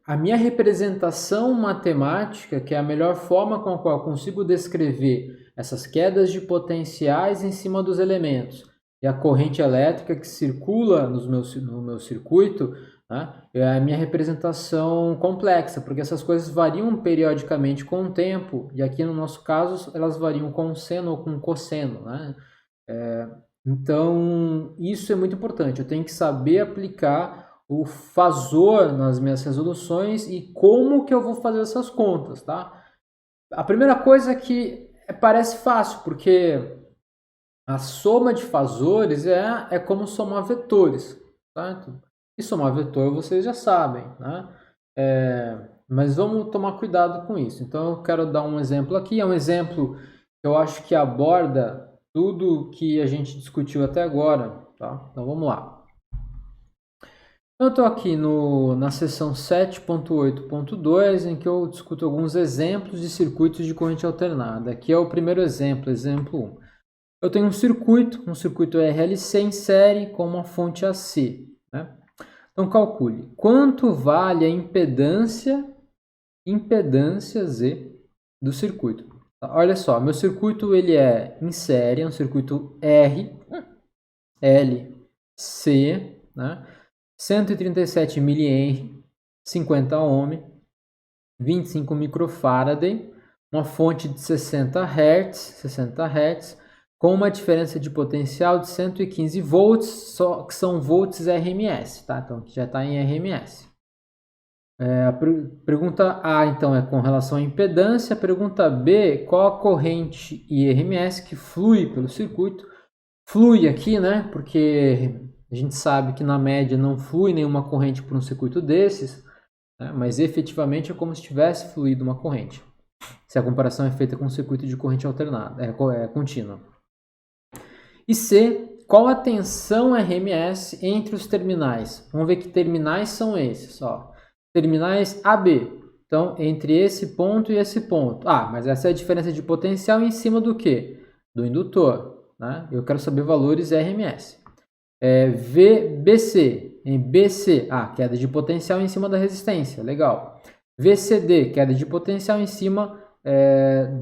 a minha representação matemática, que é a melhor forma com a qual eu consigo descrever essas quedas de potenciais em cima dos elementos, e a corrente elétrica que circula no meu circuito, né, é a minha representação complexa, porque essas coisas variam periodicamente com o tempo, e aqui no nosso caso elas variam com seno ou com cosseno. Né? Então, isso é muito importante, eu tenho que saber aplicar o fasor nas minhas resoluções e como que eu vou fazer essas contas, tá? A primeira coisa é que parece fácil, porque a soma de fasores é como somar vetores, certo? E somar vetor vocês já sabem, né? Mas vamos tomar cuidado com isso. Então eu quero dar um exemplo aqui, é um exemplo que eu acho que aborda tudo que a gente discutiu até agora, tá? Então vamos lá. Eu estou aqui na seção 7.8.2, em que eu discuto alguns exemplos de circuitos de corrente alternada. Aqui é o primeiro exemplo, exemplo 1. Eu tenho um circuito RLC em série com uma fonte AC, né? Então calcule quanto vale a impedância Z do circuito. Tá? Olha só, meu circuito ele é em série, é um circuito RLC, né? 137 mA, 50 ohm, 25 microfarad, uma fonte de 60 Hz, com uma diferença de potencial de 115 volts, só que são volts RMS, tá? Então aqui já está em RMS. A pergunta A, então, é com relação à impedância. Pergunta B, qual a corrente IRMS que flui pelo circuito? Flui aqui, né? Porque a gente sabe que na média não flui nenhuma corrente por um circuito desses, né? Mas efetivamente é como se tivesse fluído uma corrente. Se a comparação é feita com um circuito de corrente alternada, é contínua. E C, qual a tensão RMS entre os terminais? Vamos ver que terminais são esses, ó. Terminais AB. Então, entre esse ponto e esse ponto. Ah, mas essa é a diferença de potencial em cima do quê? Do indutor, né? Eu quero saber valores RMS. VBC, em BC, queda de potencial em cima da resistência, legal. VCD, queda de potencial em cima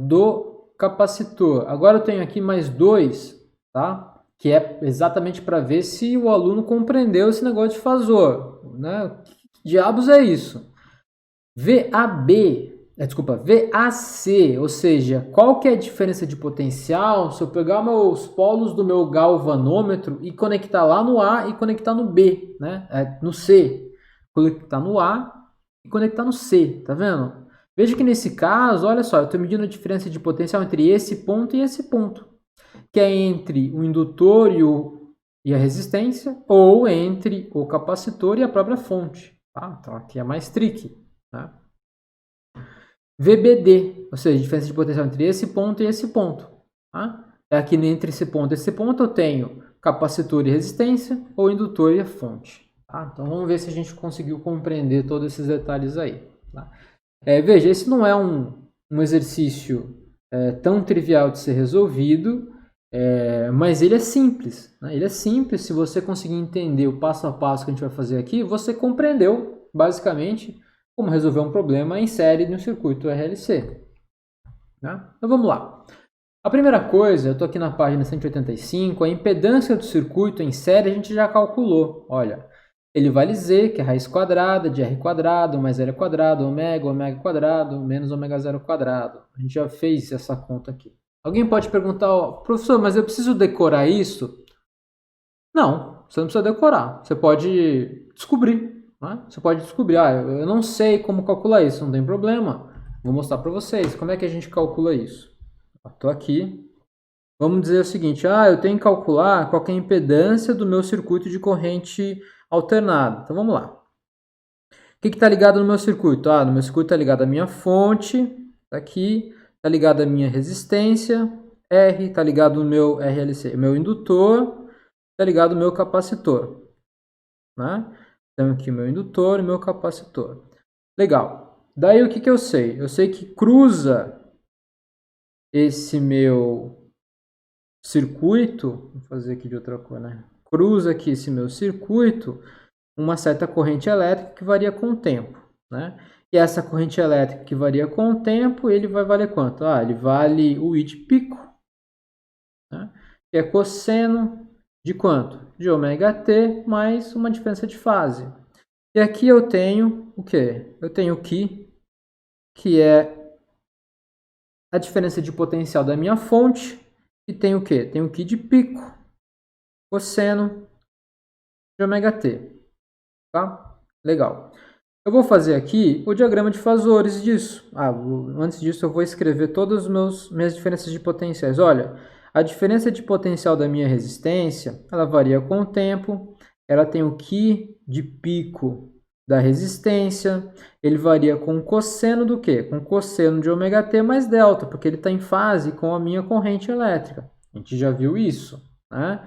do capacitor. Agora eu tenho aqui mais dois, tá? Que é exatamente para ver se o aluno compreendeu esse negócio de fasor, né? Que diabos é isso? VAC, ou seja, qual que é a diferença de potencial se eu pegar os polos do meu galvanômetro e conectar lá no A e conectar no B, né? No C. Conectar no A e conectar no C, tá vendo? Veja que nesse caso, olha só, eu estou medindo a diferença de potencial entre esse ponto e esse ponto, que é entre o indutor e a resistência, ou entre o capacitor e a própria fonte. Tá? Então aqui é mais tricky. Tá? VBD, ou seja, diferença de potencial entre esse ponto e esse ponto. Tá? É aqui entre esse ponto e esse ponto eu tenho capacitor e resistência, ou indutor e a fonte. Tá? Então vamos ver se a gente conseguiu compreender todos esses detalhes aí. Tá? Veja, esse não é um exercício tão trivial de ser resolvido, mas ele é simples. Né? Ele é simples, se você conseguir entender o passo a passo que a gente vai fazer aqui, você compreendeu, basicamente, como resolver um problema em série de um circuito RLC. Né? Então vamos lá. A primeira coisa, eu estou aqui na página 185, a impedância do circuito em série a gente já calculou. Olha, ele vale Z, que é raiz quadrada de R quadrado, mais L quadrado, ômega quadrado, menos ômega zero quadrado. A gente já fez essa conta aqui. Alguém pode perguntar, professor, mas eu preciso decorar isso? Não, você não precisa decorar. Você pode descobrir. Né? Você pode descobrir, eu não sei como calcular isso, não tem problema. Vou mostrar para vocês como é que a gente calcula isso. Estou aqui. Vamos dizer o seguinte, eu tenho que calcular qual que é a impedância do meu circuito de corrente alternada. Então vamos lá. O que está ligado no meu circuito? No meu circuito está ligado a minha fonte, tá aqui, está ligado a minha resistência, R, está ligado no meu RLC, meu indutor, está ligado no meu capacitor. Né? Então aqui meu indutor e meu capacitor. Legal. Daí o que eu sei? Eu sei que cruza esse meu circuito, vou fazer aqui de outra cor, né? Cruza aqui esse meu circuito uma certa corrente elétrica que varia com o tempo, né? E essa corrente elétrica que varia com o tempo, ele vai valer quanto? Ele vale o I de pico, né? Que é cosseno de quanto? De ômega t mais uma diferença de fase. E aqui eu tenho o quê? Eu tenho o que é a diferença de potencial da minha fonte, e tem o quê? Tem o Q de pico, cosseno de ômega t. Tá? Legal. Eu vou fazer aqui o diagrama de fasores disso. Antes disso eu vou escrever todas as minhas diferenças de potenciais. Olha, a diferença de potencial da minha resistência, ela varia com o tempo. Ela tem o Q de pico da resistência, ele varia com o cosseno do quê? Com o cosseno de ômega t mais delta, porque ele está em fase com a minha corrente elétrica. A gente já viu isso, né?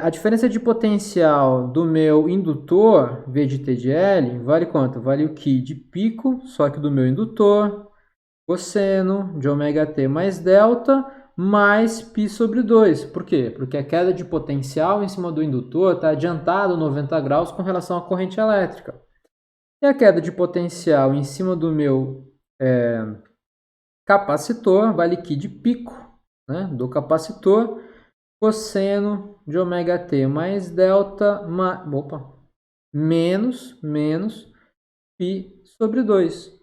A diferença de potencial do meu indutor, V de T de L, vale quanto? Vale o Q de pico, só que do meu indutor, cosseno de ômega t mais delta, mais π sobre 2. Por quê? Porque a queda de potencial em cima do indutor está adiantada 90 graus com relação à corrente elétrica. E a queda de potencial em cima do meu capacitor vale Q de pico, né, do capacitor, cosseno de ômega t mais delta, menos π sobre 2.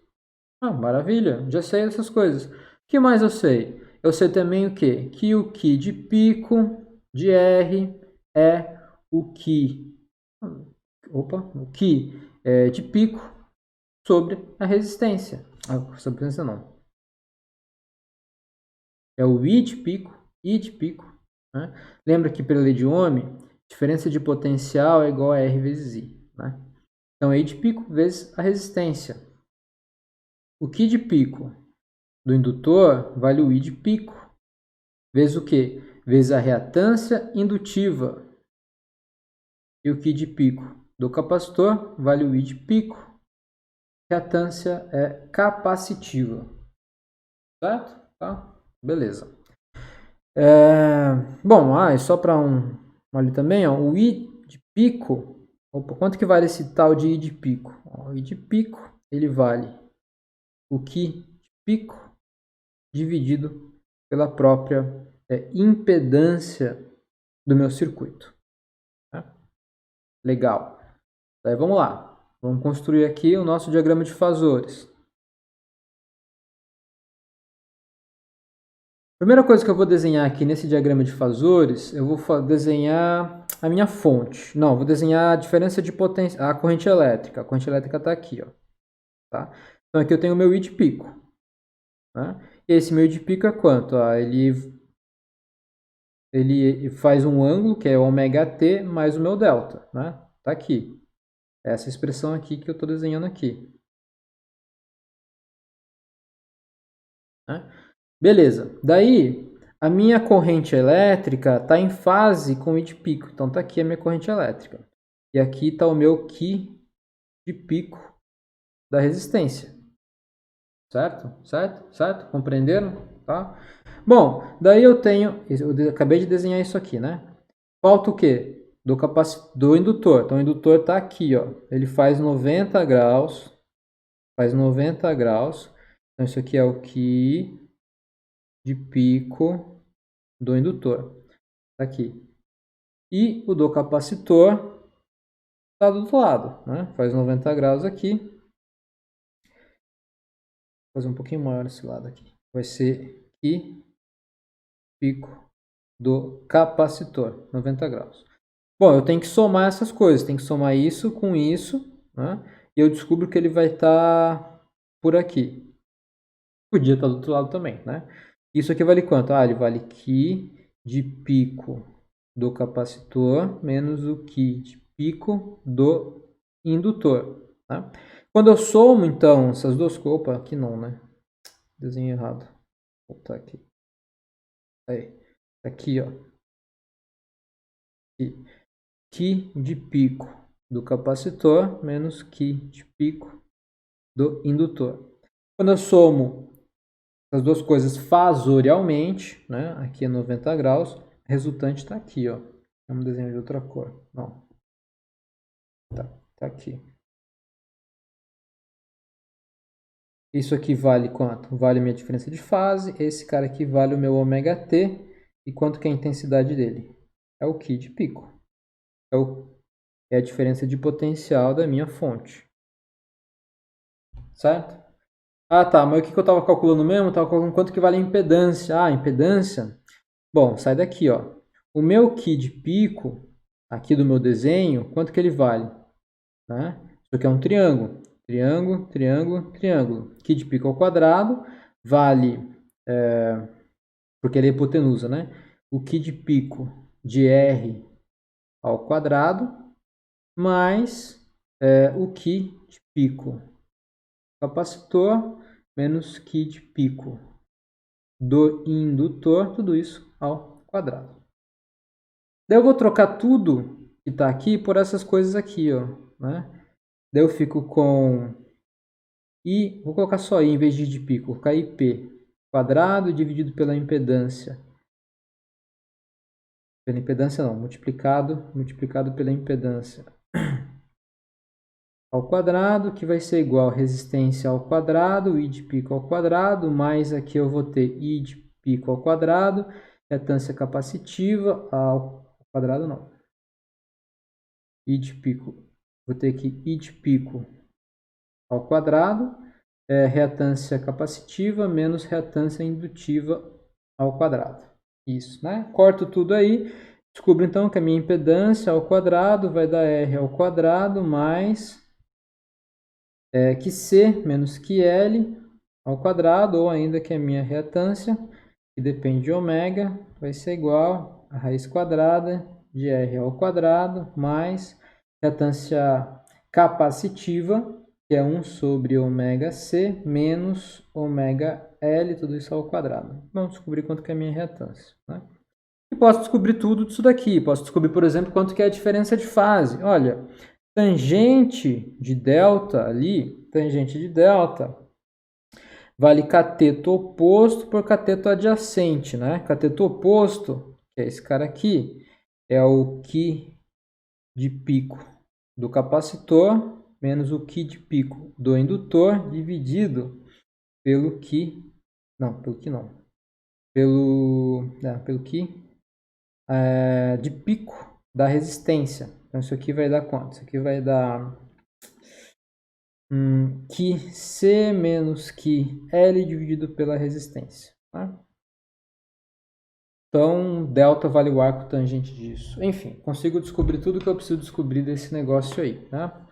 Maravilha, já sei essas coisas. O que mais eu sei? Eu sei também o quê? Que o Q de pico de R é o Q, de pico sobre a resistência. Sobre a resistência não. É o I de pico, né? Lembra que pela lei de Ohm, diferença de potencial é igual a R vezes I, né? Então, I de pico vezes a resistência. O Q de pico do indutor vale o I de pico, vezes o quê? Vezes a reatância indutiva. E o Q de pico do capacitor vale o I de pico. Reatância é capacitiva. Certo? Tá? Beleza. Bom, e só para ali também, ó, o I de pico. Opa, quanto que vale esse tal de I de pico? O I de pico, ele vale o Q de pico dividido pela própria impedância do meu circuito. Tá? Legal. Daí vamos lá. Vamos construir aqui o nosso diagrama de fasores. Primeira coisa que eu vou desenhar aqui nesse diagrama de fasores, eu vou desenhar a minha fonte. Não, vou desenhar a diferença de potência, a corrente elétrica. A corrente elétrica está aqui, ó. Tá? Então aqui eu tenho o meu I de pico. Né? Esse meu I de pico é quanto? Ele faz um ângulo, que é ômega t, mais o meu delta. Né? Tá aqui. Essa expressão aqui que eu estou desenhando aqui. Né? Beleza. Daí, a minha corrente elétrica está em fase com o I de pico. Então, está aqui a minha corrente elétrica. E aqui está o meu Q de pico da resistência. Certo? Certo? Certo? Compreenderam? Tá? Bom, daí eu acabei de desenhar isso aqui, né? Falta o quê? Do indutor. Então, o indutor está aqui, ó. Ele faz 90 graus. Faz 90 graus. Então, isso aqui é o Q de pico do indutor. Tá aqui. E o do capacitor está do outro lado, né? Faz 90 graus aqui. Vou fazer um pouquinho maior esse lado aqui. Vai ser Q pico do capacitor, 90 graus. Bom, eu tenho que somar essas coisas. Tem que somar isso com isso, né? E eu descubro que ele vai estar por aqui. Podia estar do outro lado também, né? Isso aqui vale quanto? Ele vale Q de pico do capacitor menos o Q de pico do indutor. Tá? Quando eu somo, então, essas duas coisas... Opa, aqui não, né? Desenho errado. Vou botar aqui. Aí. Aqui, ó. Q de pico do capacitor menos Q de pico do indutor. Quando eu somo as duas coisas fasorialmente, né? Aqui é 90 graus, o resultante está aqui, ó. Vamos desenhar de outra cor. Não. Tá aqui. Isso aqui vale quanto? Vale a minha diferença de fase. Esse cara aqui vale o meu ômega t. E quanto que é a intensidade dele? É o Q de pico. É a diferença de potencial da minha fonte. Certo? Tá. Mas o que eu estava calculando mesmo? Eu estava calculando quanto que vale a impedância. A impedância... Bom, sai daqui, ó. O meu Q de pico, aqui do meu desenho, quanto que ele vale? Né? Isso aqui é um triângulo. Triângulo, triângulo, triângulo. Q de pico ao quadrado vale, porque ele é hipotenusa, né? O Q de pico de R ao quadrado mais o Q de pico capacitor menos Q de pico do indutor, tudo isso ao quadrado. Daí eu vou trocar tudo que está aqui por essas coisas aqui, ó, né? Daí eu fico com I, vou colocar só I em vez de I de pico, vou colocar IP quadrado dividido pela impedância. Pela impedância não, multiplicado pela impedância ao quadrado, que vai ser igual a resistência ao quadrado, I de pico ao quadrado, mais aqui eu vou ter I de pico ao quadrado, reatância capacitiva ao quadrado não. I de pico, vou ter aqui I de pico ao quadrado, reatância capacitiva menos reatância indutiva ao quadrado. Isso, né? Corto tudo aí, descubro então que a minha impedância ao quadrado vai dar R ao quadrado mais que C menos que L ao quadrado, ou ainda que a minha reatância, que depende de ômega, vai ser igual a raiz quadrada de R ao quadrado mais reatância capacitiva, que é 1 sobre ômega C menos ômega L, tudo isso ao quadrado. Vamos descobrir quanto que é a minha reatância, né? E posso descobrir tudo disso daqui. Posso descobrir, por exemplo, quanto que é a diferença de fase. Olha, tangente de delta ali, tangente de delta, vale cateto oposto por cateto adjacente, né? Cateto oposto, que é esse cara aqui, é o Q de pico do capacitor menos o Q de pico do indutor dividido pelo Q, pelo Q de pico da resistência. Então isso aqui vai dar quanto? Isso aqui vai dar QC menos QL dividido pela resistência. Tá? Então, delta vale o arco tangente disso. Enfim, consigo descobrir tudo que eu preciso descobrir desse negócio aí. Tá?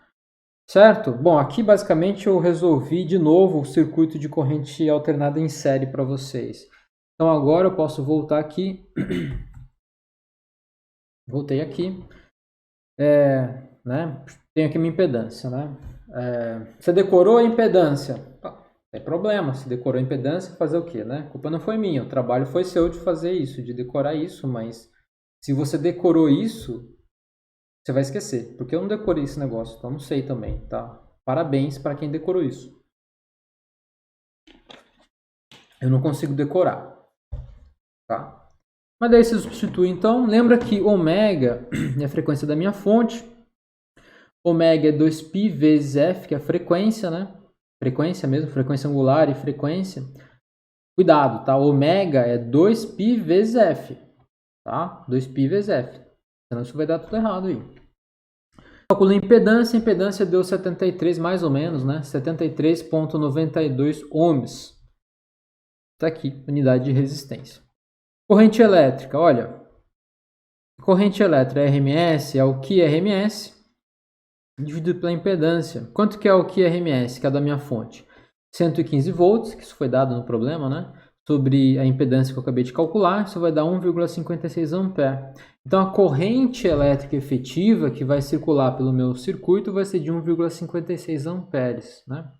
Certo? Bom, aqui basicamente eu resolvi de novo o circuito de corrente alternada em série para vocês. Então agora eu posso voltar aqui. Voltei aqui. Né? Tenho aqui minha impedância, né? Você decorou a impedância? Não tem problema, se decorou a impedância, fazer o quê, né? A culpa não foi minha, o trabalho foi seu de fazer isso, de decorar isso, mas se você decorou isso, você vai esquecer, porque eu não decorei esse negócio, então não sei também, tá? Parabéns para quem decorou isso. Eu não consigo decorar, tá? Mas daí você substitui, então, lembra que ômega é a frequência da minha fonte, ômega é 2π vezes f, que é a frequência, né? Frequência mesmo, frequência angular e frequência. Cuidado, tá? Ômega é 2π vezes f, tá? 2π vezes f. Senão isso vai dar tudo errado aí. Calculei impedância, a impedância deu 73 mais ou menos, né? 73,92 ohms. Tá aqui, unidade de resistência. Corrente elétrica, olha. Corrente elétrica RMS é o que RMS dividido pela impedância. Quanto que é o que RMS, que é da minha fonte? 115 volts, que isso foi dado no problema, né? Sobre a impedância que eu acabei de calcular, isso vai dar 1,56 ampere. Então a corrente elétrica efetiva que vai circular pelo meu circuito vai ser de 1,56 amperes, né?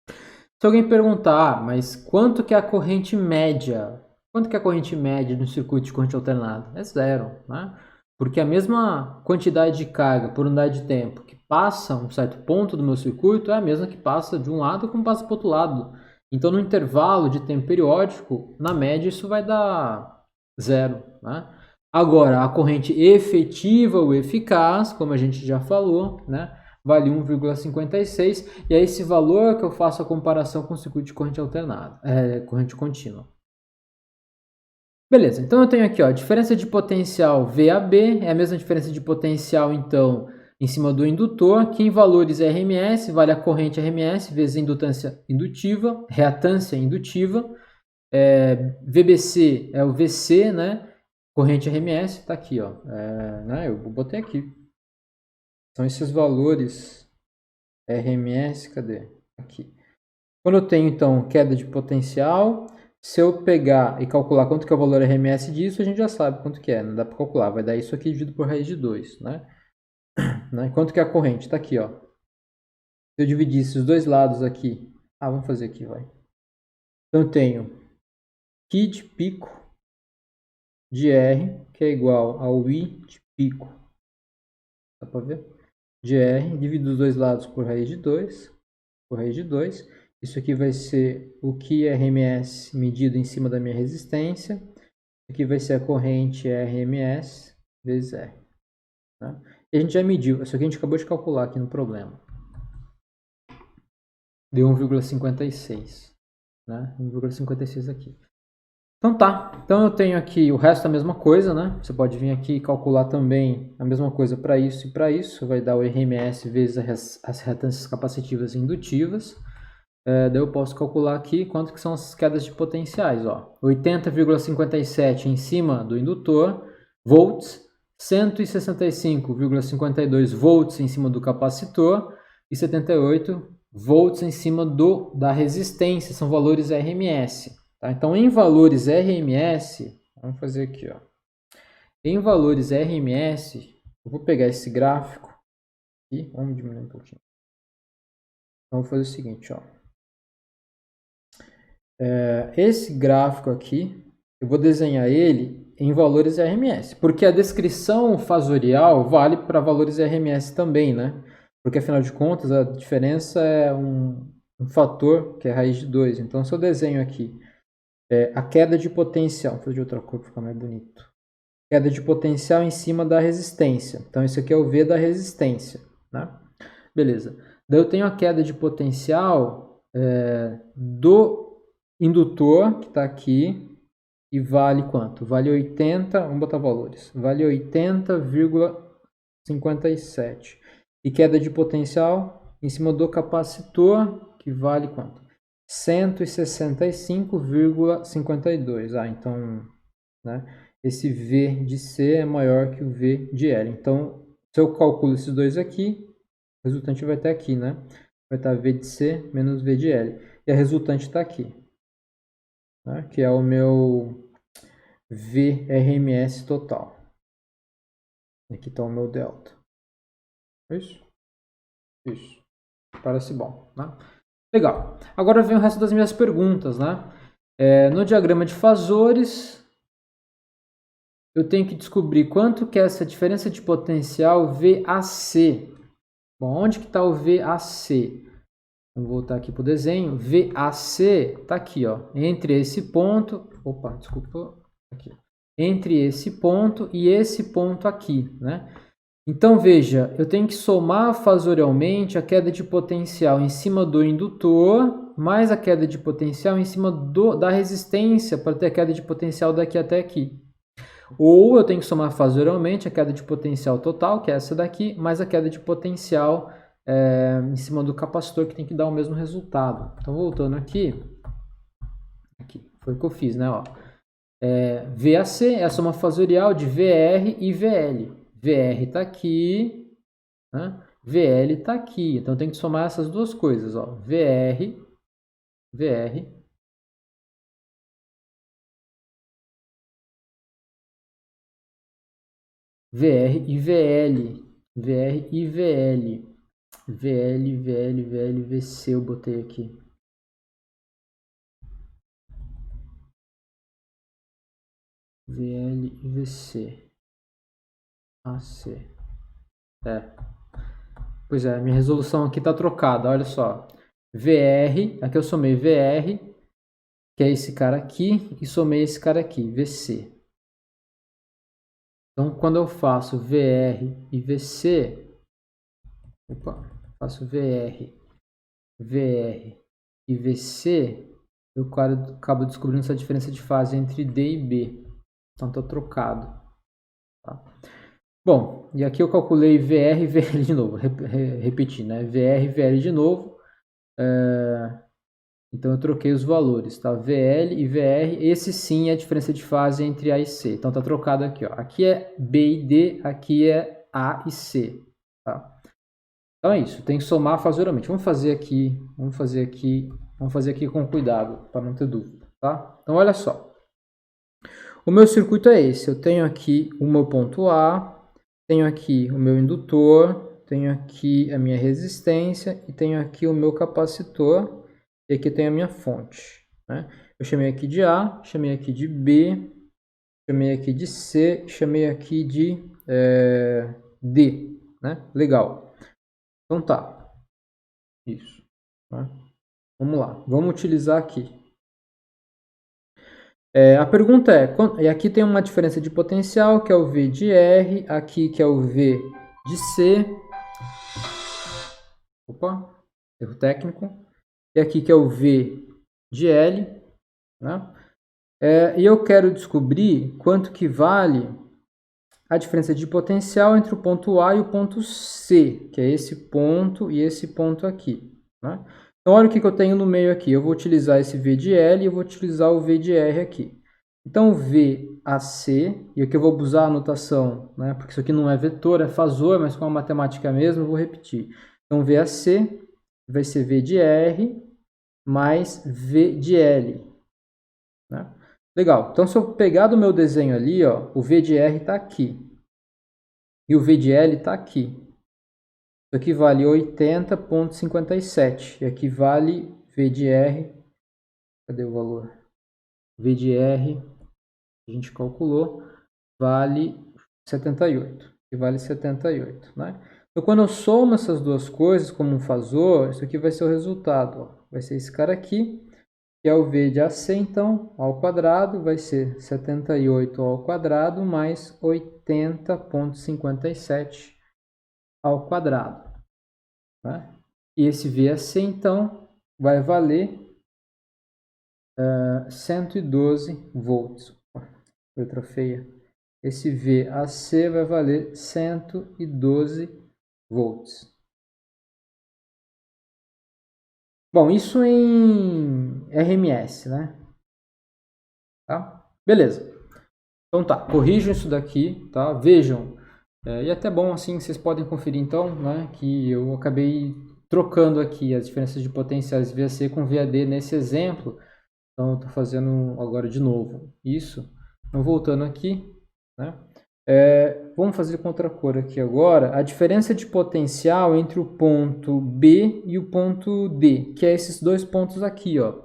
Se alguém perguntar, mas quanto que é a corrente média? Quanto que é a corrente média no circuito de corrente alternada? É zero, né? Porque a mesma quantidade de carga por unidade de tempo que passa um certo ponto do meu circuito é a mesma que passa de um lado como passa para o outro lado. Então, no intervalo de tempo periódico, na média, isso vai dar zero, né? Agora, a corrente efetiva ou eficaz, como a gente já falou, né? Vale 1,56, e é esse valor que eu faço a comparação com o circuito de corrente alternada, corrente contínua. Beleza, então eu tenho aqui, ó, a diferença de potencial VAB, é a mesma diferença de potencial, então, em cima do indutor, que em valores é RMS, vale a corrente RMS vezes a indutância indutiva, reatância indutiva, VBC é o VC, né? Corrente RMS, tá aqui, ó, né? Eu botei aqui. São esses valores RMS, cadê? Aqui. Quando eu tenho, então, queda de potencial, se eu pegar e calcular quanto que é o valor RMS disso, a gente já sabe quanto que é, não dá para calcular, vai dar isso aqui dividido por raiz de 2, né? né? Quanto que é a corrente? Está aqui, ó. Se eu dividir esses dois lados aqui, vamos fazer aqui, vai. Então eu tenho Q de pico de R, que é igual ao I de pico, dá para ver? De R, divido os dois lados por raiz de 2, Isso aqui vai ser o que é RMS medido em cima da minha resistência. Aqui vai ser a corrente RMS vezes R. Né? E a gente já mediu, isso aqui a gente acabou de calcular aqui no problema. Deu 1,56, né? 1,56 aqui. Então tá, então eu tenho aqui o resto da mesma coisa, né? Você pode vir aqui e calcular também a mesma coisa para isso e para isso. Vai dar o RMS vezes as reatâncias capacitivas e indutivas. Daí eu posso calcular aqui quanto que são as quedas de potenciais. 80,57 em cima do indutor, volts, 165,52 volts em cima do capacitor e 78 volts em cima da resistência, são valores RMS. Tá? Então, em valores RMS, vamos fazer aqui. Em valores RMS, eu vou pegar esse gráfico e vamos diminuir um pouquinho. Então, vou fazer o seguinte, esse gráfico aqui, eu vou desenhar ele em valores RMS, porque a descrição fasorial vale para valores RMS também, né? Porque afinal de contas a diferença é um fator que é raiz de 2. Então se eu desenho aqui a queda de potencial, vou fazer de outra cor para ficar mais bonito. Queda de potencial em cima da resistência. Então isso aqui é o V da resistência, né? Beleza. Daí eu tenho a queda de potencial do indutor, que está aqui, e vale quanto? Vale 80, vamos botar valores, vale 80,57. E queda de potencial em cima do capacitor, que vale quanto? 165,52. Então, né, esse V de C é maior que o V de L. Então, se eu calculo esses dois aqui, o resultante vai estar aqui, né? Vai estar V de C menos V de L. E a resultante está aqui, né, que é o meu VRMS total. Aqui está o meu delta. Isso? Isso. Parece bom, né? Legal. Agora vem o resto das minhas perguntas, né? No diagrama de fasores, eu tenho que descobrir quanto que é essa diferença de potencial VAC. Bom, onde que está o VAC? Vamos voltar aqui para o desenho. VAC está aqui, entre esse ponto... Opa, desculpa. Aqui. Entre esse ponto e esse ponto aqui, né? Então, veja, eu tenho que somar fasorialmente a queda de potencial em cima do indutor, mais a queda de potencial em cima da resistência, para ter a queda de potencial daqui até aqui. Ou eu tenho que somar fasorialmente a queda de potencial total, que é essa daqui, mais a queda de potencial em cima do capacitor, que tem que dar o mesmo resultado. Então, voltando aqui foi o que eu fiz, né? VAC é a soma fasorial de VR e VL. VR está aqui, né? VL está aqui. Então, tem que somar essas duas coisas. VR e VL. VR e VL. VL, VC eu botei aqui. VL e VC. AC. Pois é, minha resolução aqui está trocada, olha só. VR, aqui eu somei VR, que é esse cara aqui, e somei esse cara aqui, VC. Então, quando eu faço VR e VC, faço VR e VC, eu acabo descobrindo essa diferença de fase entre D e B. Então, está trocado. Tá? Bom, e aqui eu calculei VR e VL de novo, repeti, né? VR e VL de novo. Então eu troquei os valores, tá? VL e VR, esse sim é a diferença de fase entre A e C. Então tá trocado aqui, Aqui é B e D, aqui é A e C, tá? Então é isso, tem que somar fasorialmente. Vamos fazer aqui com cuidado, para não ter dúvida, tá? Então olha só. O meu circuito é esse, eu tenho aqui o meu ponto A, tenho aqui o meu indutor, tenho aqui a minha resistência e tenho aqui o meu capacitor, e aqui tenho a minha fonte, né? Eu chamei aqui de A, chamei aqui de B, chamei aqui de C, chamei aqui de D, né? Legal. Então tá. Isso. Tá? Vamos lá. Vamos utilizar aqui. A pergunta é, e aqui tem uma diferença de potencial, que é o V de R, aqui que é o V de C. Opa, erro técnico. E aqui que é o V de L, né? E eu quero descobrir quanto que vale a diferença de potencial entre o ponto A e o ponto C, que é esse ponto e esse ponto aqui, né? Então, olha o que eu tenho no meio aqui. Eu vou utilizar esse V de L e eu vou utilizar o V de R aqui. Então, VAC, e aqui eu vou usar a notação, né? Porque isso aqui não é vetor, é fasor, mas com a matemática mesmo, eu vou repetir. Então, VAC vai ser V de R mais V de L, né? Legal. Então, se eu pegar do meu desenho ali, ó, o V de R está aqui. E o V de L está aqui. Isso aqui vale 80,57. E aqui vale V de R. Cadê o valor? V de R, a gente calculou, vale 78. E vale 78, né? Então, quando eu somo essas duas coisas como um fasor, isso aqui vai ser o resultado. Ó. Vai ser esse cara aqui, que é o V de AC, então, ao quadrado, vai ser 78 ao quadrado mais 80,57 ao quadrado. Né? E esse VAC, então, vai valer 112 volts. Letra feia. Esse VAC vai valer 112 volts. Bom, isso em RMS, né? Tá? Beleza. Então tá, corrijam isso daqui, tá? Vejam. E é até bom assim, vocês podem conferir então, né? Que eu acabei trocando aqui as diferenças de potenciais VAC com VAD nesse exemplo. Então, eu estou fazendo agora de novo isso. Então, voltando aqui, né? Vamos fazer com outra cor aqui agora. A diferença de potencial entre o ponto B e o ponto D, que é esses dois pontos aqui, ó.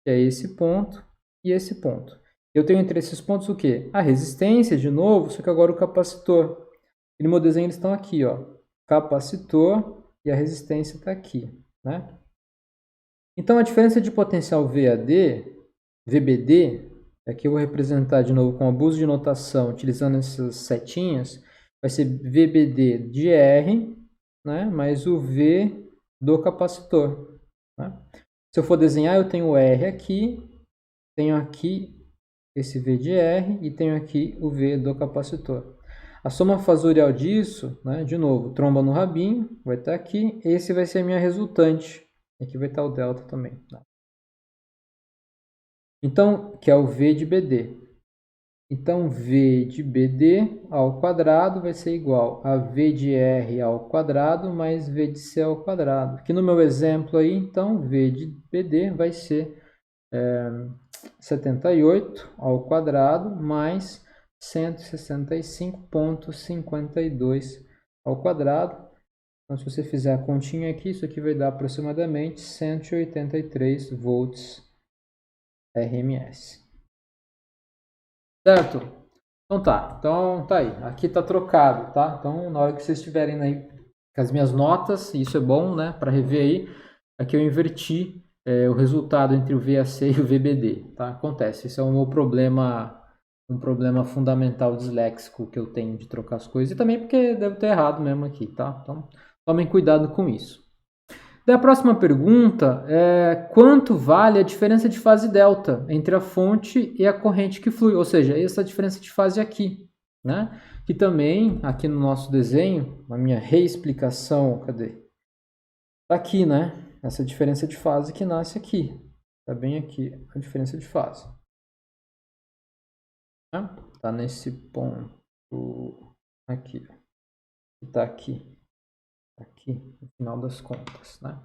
Que é esse ponto e esse ponto. Eu tenho entre esses pontos o quê? A resistência, de novo, só que agora o capacitor. E no meu desenho eles estão aqui, ó. Capacitor e a resistência está aqui, né? Então, a diferença de potencial VBD, aqui eu vou representar de novo com abuso de notação, utilizando essas setinhas, vai ser VBD de R, né, mais o V do capacitor. Né? Se eu for desenhar, eu tenho o R aqui, tenho aqui esse V de R e tenho aqui o V do capacitor. A soma fasorial disso, né, de novo, tromba no rabinho, vai estar aqui, esse vai ser a minha resultante. Aqui vai estar o delta também. Tá? Então, que é o V de BD. Então, V de BD ao quadrado vai ser igual a V de R ao quadrado mais V de C ao quadrado. Aqui no meu exemplo aí, então, V de BD vai ser 78 ao quadrado mais 165,52 ao quadrado. Então, se você fizer a continha aqui, isso aqui vai dar aproximadamente 183 volts RMS. Certo? Então tá. Então tá aí. Aqui tá trocado, tá? Então na hora que vocês estiverem aí com as minhas notas, isso é bom, né? Para rever aí. Aqui eu inverti o resultado entre o VAC e o VBD, tá? Acontece. Esse é o meu problema, um problema fundamental disléxico que eu tenho de trocar as coisas. E também porque deve ter errado mesmo aqui, tá? Então tomem cuidado com isso. Daí a próxima pergunta é quanto vale a diferença de fase delta entre a fonte e a corrente que flui, ou seja, essa diferença de fase aqui, né? Que também, aqui no nosso desenho, na minha reexplicação, cadê? Tá aqui, né? Essa diferença de fase que nasce aqui. Tá bem aqui, a diferença de fase. Tá nesse ponto aqui. Tá aqui. Aqui, no final das contas, né?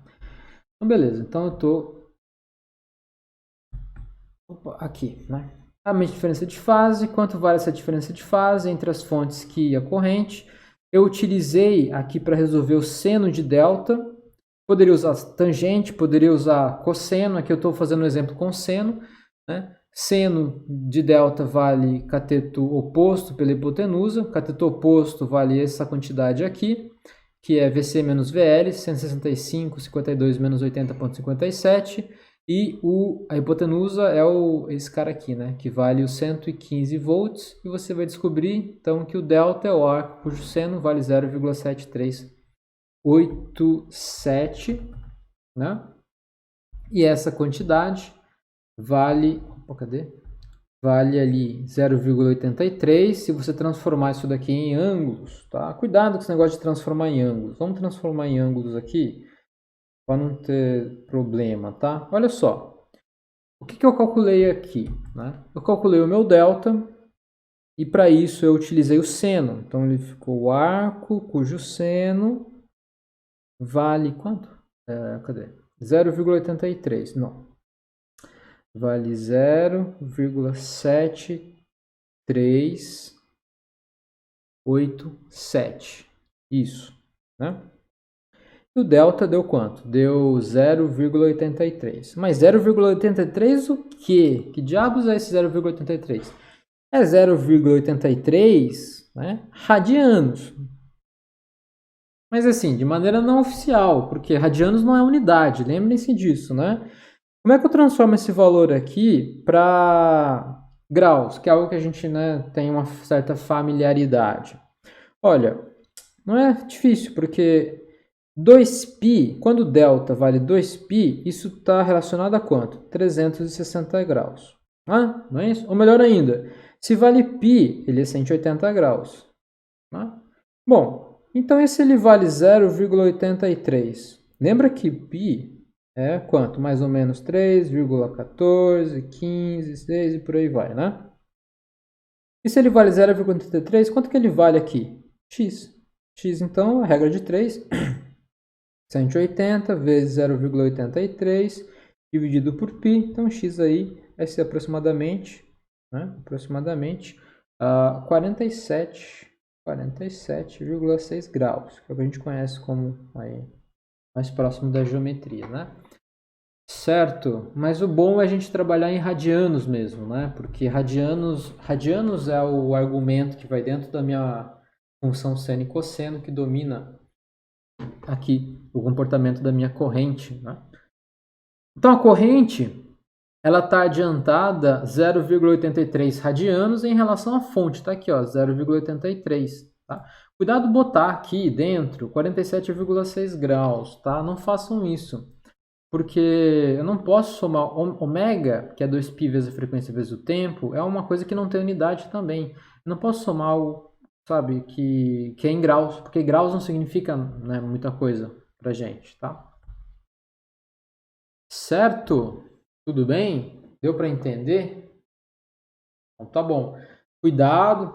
Então, beleza. Então, eu tô aqui, né? A minha diferença de fase, quanto vale essa diferença de fase entre as fontes que e a corrente? Eu utilizei aqui para resolver o seno de delta. Poderia usar tangente, poderia usar cosseno. Aqui eu estou fazendo um exemplo com seno, né? Seno de delta vale cateto oposto pela hipotenusa. Cateto oposto vale essa quantidade aqui, que é VC menos VL, 165,52 menos 80,57. E a hipotenusa é esse cara aqui, né? Que vale os 115 volts. E você vai descobrir, então, que o delta é o arco cujo seno vale 0,7387, né? E essa quantidade vale... cadê? Vale ali 0,83 se você transformar isso daqui em ângulos, tá? Cuidado com esse negócio de transformar em ângulos. Vamos transformar em ângulos aqui para não ter problema, tá? Olha só. O que eu calculei aqui, né? Eu calculei o meu delta e para isso eu utilizei o seno. Então ele ficou o arco cujo seno vale quanto? Cadê? 0,83. Não. Vale 0,7387. Isso, né? E o delta deu quanto? Deu 0,83. Mas 0,83 o quê? Que diabos é esse 0,83? É 0,83, né, radianos. Mas assim, de maneira não oficial, porque radianos não é unidade, lembrem-se disso, né? Como é que eu transformo esse valor aqui para graus, que é algo que a gente, né, tem uma certa familiaridade? Olha, não é difícil, porque 2π, quando delta vale 2π, isso está relacionado a quanto? 360 graus. Ah, não é isso? Ou melhor ainda, se vale π, ele é 180 graus. Ah? Bom, então esse ele vale 0,83. Lembra que π é quanto? Mais ou menos 3,14, 15, 6 e por aí vai, né? E se ele vale 0,83, quanto que ele vale aqui? X. X, então, a regra de 3, 180 vezes 0,83 dividido por π. Então, X aí vai ser aproximadamente, né? Aproximadamente 47,6 graus, que é o que a gente conhece como aí, mais próximo da geometria, né? Certo, mas o bom é a gente trabalhar em radianos mesmo, né? Porque radianos é o argumento que vai dentro da minha função seno e cosseno que domina aqui o comportamento da minha corrente, né? Então a corrente ela está adiantada 0,83 radianos em relação à fonte, está aqui, ó, 0,83, tá? Cuidado botar aqui dentro 47,6 graus, tá? Não façam isso, porque eu não posso somar ômega, que é 2π vezes a frequência vezes o tempo, é uma coisa que não tem unidade também. Eu não posso somar algo, sabe, que é em graus, porque graus não significa, né, muita coisa pra gente, tá? Certo? Tudo bem? Deu para entender? Então, tá bom. Cuidado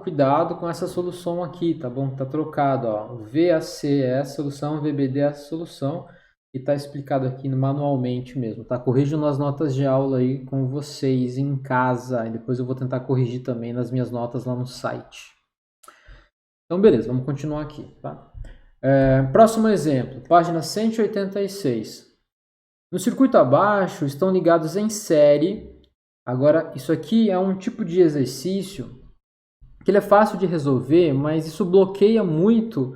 com essa solução aqui, tá bom? Tá trocado, ó. O VAC é a solução, o VBD é a solução. E tá explicado aqui manualmente mesmo, tá? Corrijo nas notas de aula aí com vocês em casa. E depois eu vou tentar corrigir também nas minhas notas lá no site. Então, beleza, vamos continuar aqui, tá? Próximo exemplo, página 186. No circuito abaixo estão ligados em série. Agora, isso aqui é um tipo de exercício que ele é fácil de resolver, mas isso bloqueia muito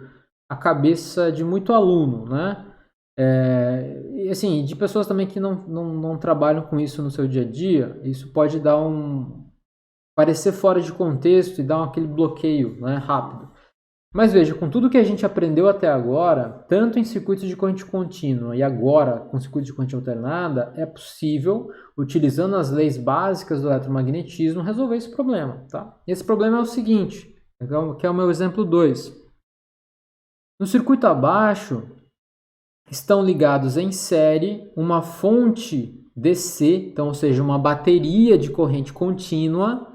a cabeça de muito aluno, né? E assim, de pessoas também que não trabalham com isso no seu dia a dia, isso pode dar parecer fora de contexto e dar aquele bloqueio, né, rápido. Mas veja, com tudo que a gente aprendeu até agora, tanto em circuitos de corrente contínua e agora com circuitos de corrente alternada, é possível, utilizando as leis básicas do eletromagnetismo, resolver esse problema, tá? Esse problema é o seguinte, que é o meu exemplo 2. No circuito abaixo, estão ligados em série uma fonte DC, então, ou seja, uma bateria de corrente contínua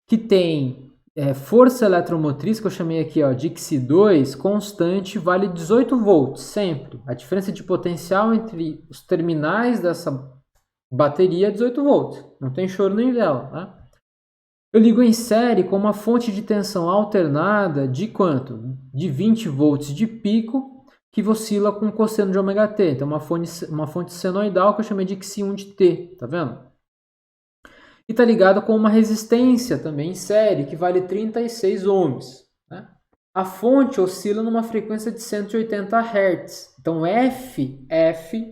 que tem força eletromotriz, que eu chamei aqui ó, de Xi2, constante, vale 18 volts, sempre. A diferença de potencial entre os terminais dessa bateria é 18 volts. Não tem choro nem vela, tá? Eu ligo em série com uma fonte de tensão alternada de quanto? De 20 volts de pico, que oscila com cosseno de ômega t. Então, uma fonte senoidal que eu chamei de Xi1 de t, tá vendo? E está ligado com uma resistência também em série, que vale 36 ohms. Né? A fonte oscila numa frequência de 180 Hz. Então, F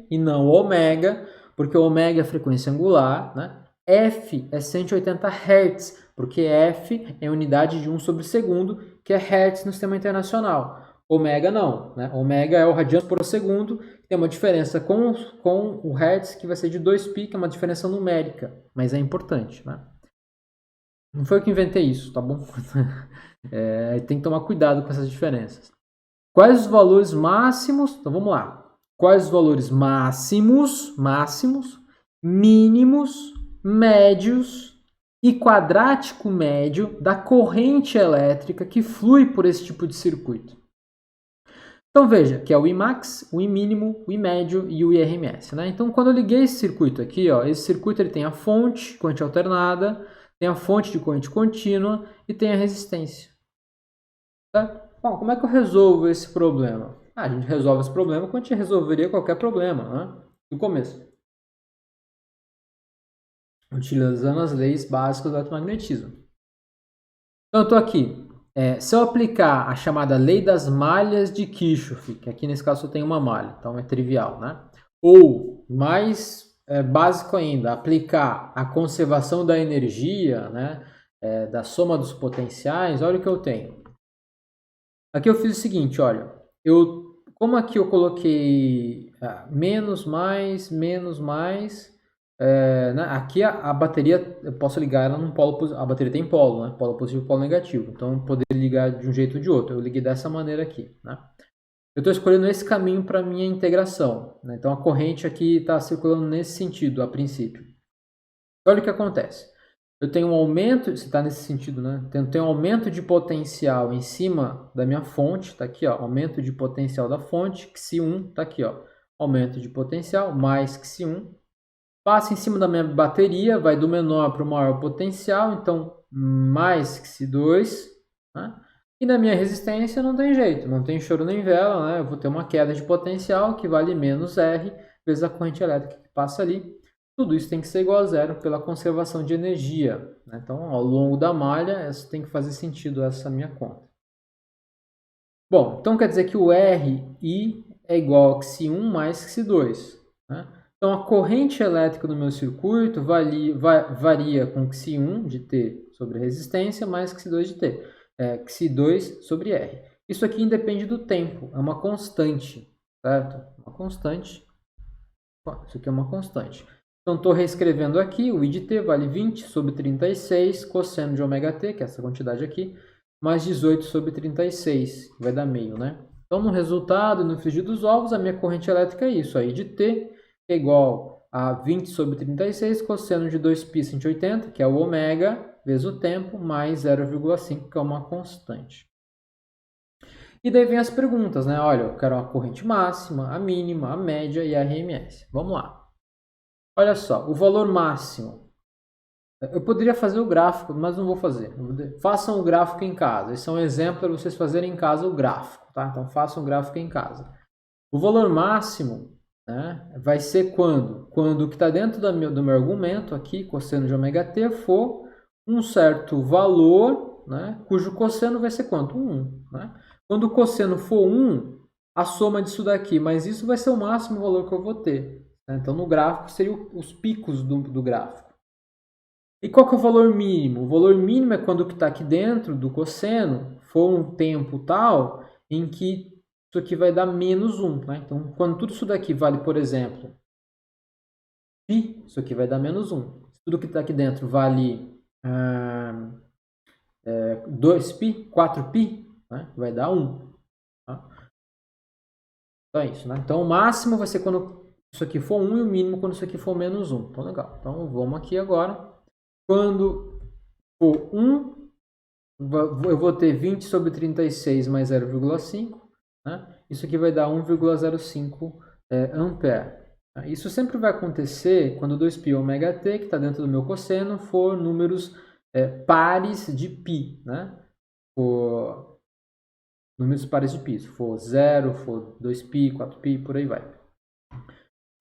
e não ômega, porque ômega é a frequência angular, né? F é 180 Hz, porque F é unidade de 1 sobre segundo, que é Hertz no sistema internacional. Ômega não, né? Ômega é o radianos por segundo, tem uma diferença com o Hertz, que vai ser de 2π, que é uma diferença numérica, mas é importante, né? Não foi eu que inventei isso, tá bom? Tem que tomar cuidado com essas diferenças. Quais os valores máximos? Então vamos lá. Quais os valores máximos, mínimos, médios e quadrático médio da corrente elétrica que flui por esse tipo de circuito? Então veja que é o Imax, o Imínimo, o Imédio e o IRMS. Né? Então quando eu liguei esse circuito aqui, ó, esse circuito ele tem a fonte, corrente alternada, tem a fonte de corrente contínua e tem a resistência. Tá? Bom, como é que eu resolvo esse problema? A gente resolve esse problema como a gente resolveria qualquer problema, né? No começo. Utilizando as leis básicas do eletromagnetismo. Então eu estou aqui. Se eu aplicar a chamada lei das malhas de Kirchhoff, que aqui nesse caso só tem uma malha, então é trivial, né? Ou, mais básico ainda, aplicar a conservação da energia, né? Da soma dos potenciais, olha o que eu tenho. Aqui eu fiz o seguinte, olha, como aqui eu coloquei menos, mais, né? Aqui a bateria, eu posso ligar ela num polo positivo, a bateria tem polo, né? Polo positivo e polo negativo, então eu poderia ligar de um jeito ou de outro, eu liguei dessa maneira aqui, né? Eu estou escolhendo esse caminho para minha integração, né? Então a corrente aqui está circulando nesse sentido, a princípio. Olha o que acontece. Eu tenho um aumento, se está nesse sentido, né? Tenho um aumento de potencial em cima da minha fonte, tá aqui, ó, aumento de potencial da fonte, Xi1, tá aqui, ó, aumento de potencial, mais Xi1, passa em cima da minha bateria, vai do menor para o maior potencial, então mais Xi2, né? E na minha resistência não tem jeito, não tem choro nem vela, né? Eu vou ter uma queda de potencial que vale menos R vezes a corrente elétrica que passa ali. Tudo isso tem que ser igual a zero pela conservação de energia. Né? Então, ao longo da malha, isso tem que fazer sentido essa minha conta. Bom, então quer dizer que o RI é igual a Xi1 mais Xi2. Né? Então, a corrente elétrica do meu circuito varia com Xi1 de T sobre resistência mais Xi2 de T. Xi2 sobre R. Isso aqui independe do tempo, é uma constante, certo? Uma constante. Isso aqui é uma constante. Então, estou reescrevendo aqui, o I de t vale 20 sobre 36, cosseno de ômega t, que é essa quantidade aqui, mais 18 sobre 36, que vai dar meio, né? Então, no resultado, no frigir dos ovos, a minha corrente elétrica é isso, a I de t é igual a 20 sobre 36, cosseno de 2π 180, que é o ômega, vezes o tempo, mais 0,5, que é uma constante. E daí vem as perguntas, né? Olha, eu quero a corrente máxima, a mínima, a média e a RMS. Vamos lá. Olha só, o valor máximo. Eu poderia fazer o gráfico, mas não vou fazer. Façam o gráfico em casa. Esse é um exemplo para vocês fazerem em casa o gráfico. Tá? Então, façam o gráfico em casa. O valor máximo, né, vai ser quando? Quando o que está dentro do meu argumento aqui, cosseno de ômega t, for um certo valor, né, cujo cosseno vai ser quanto? 1. Né? Quando o cosseno for 1, a soma disso daqui, mas isso vai ser o máximo valor que eu vou ter. Então, no gráfico, seriam os picos do gráfico. E qual que é o valor mínimo? O valor mínimo é quando o que está aqui dentro do cosseno for um tempo tal em que isso aqui vai dar menos 1. Né? Então, quando tudo isso daqui vale, por exemplo, π, isso aqui vai dar menos 1. Se tudo que está aqui dentro vale 2π, 4π, né? Vai dar 1. Tá? Então, é isso. Né? Então, o máximo vai ser quando isso aqui for 1 e o mínimo quando isso aqui for menos 1. Então, legal. Então, vamos aqui agora. Quando for 1, eu vou ter 20 sobre 36 mais 0,5. Né? Isso aqui vai dar 1,05 ampere. Isso sempre vai acontecer quando 2π ômega t, que está dentro do meu cosseno, for números pares de π, né? For números pares de π, se for 0, for 2π, 4π, por aí vai.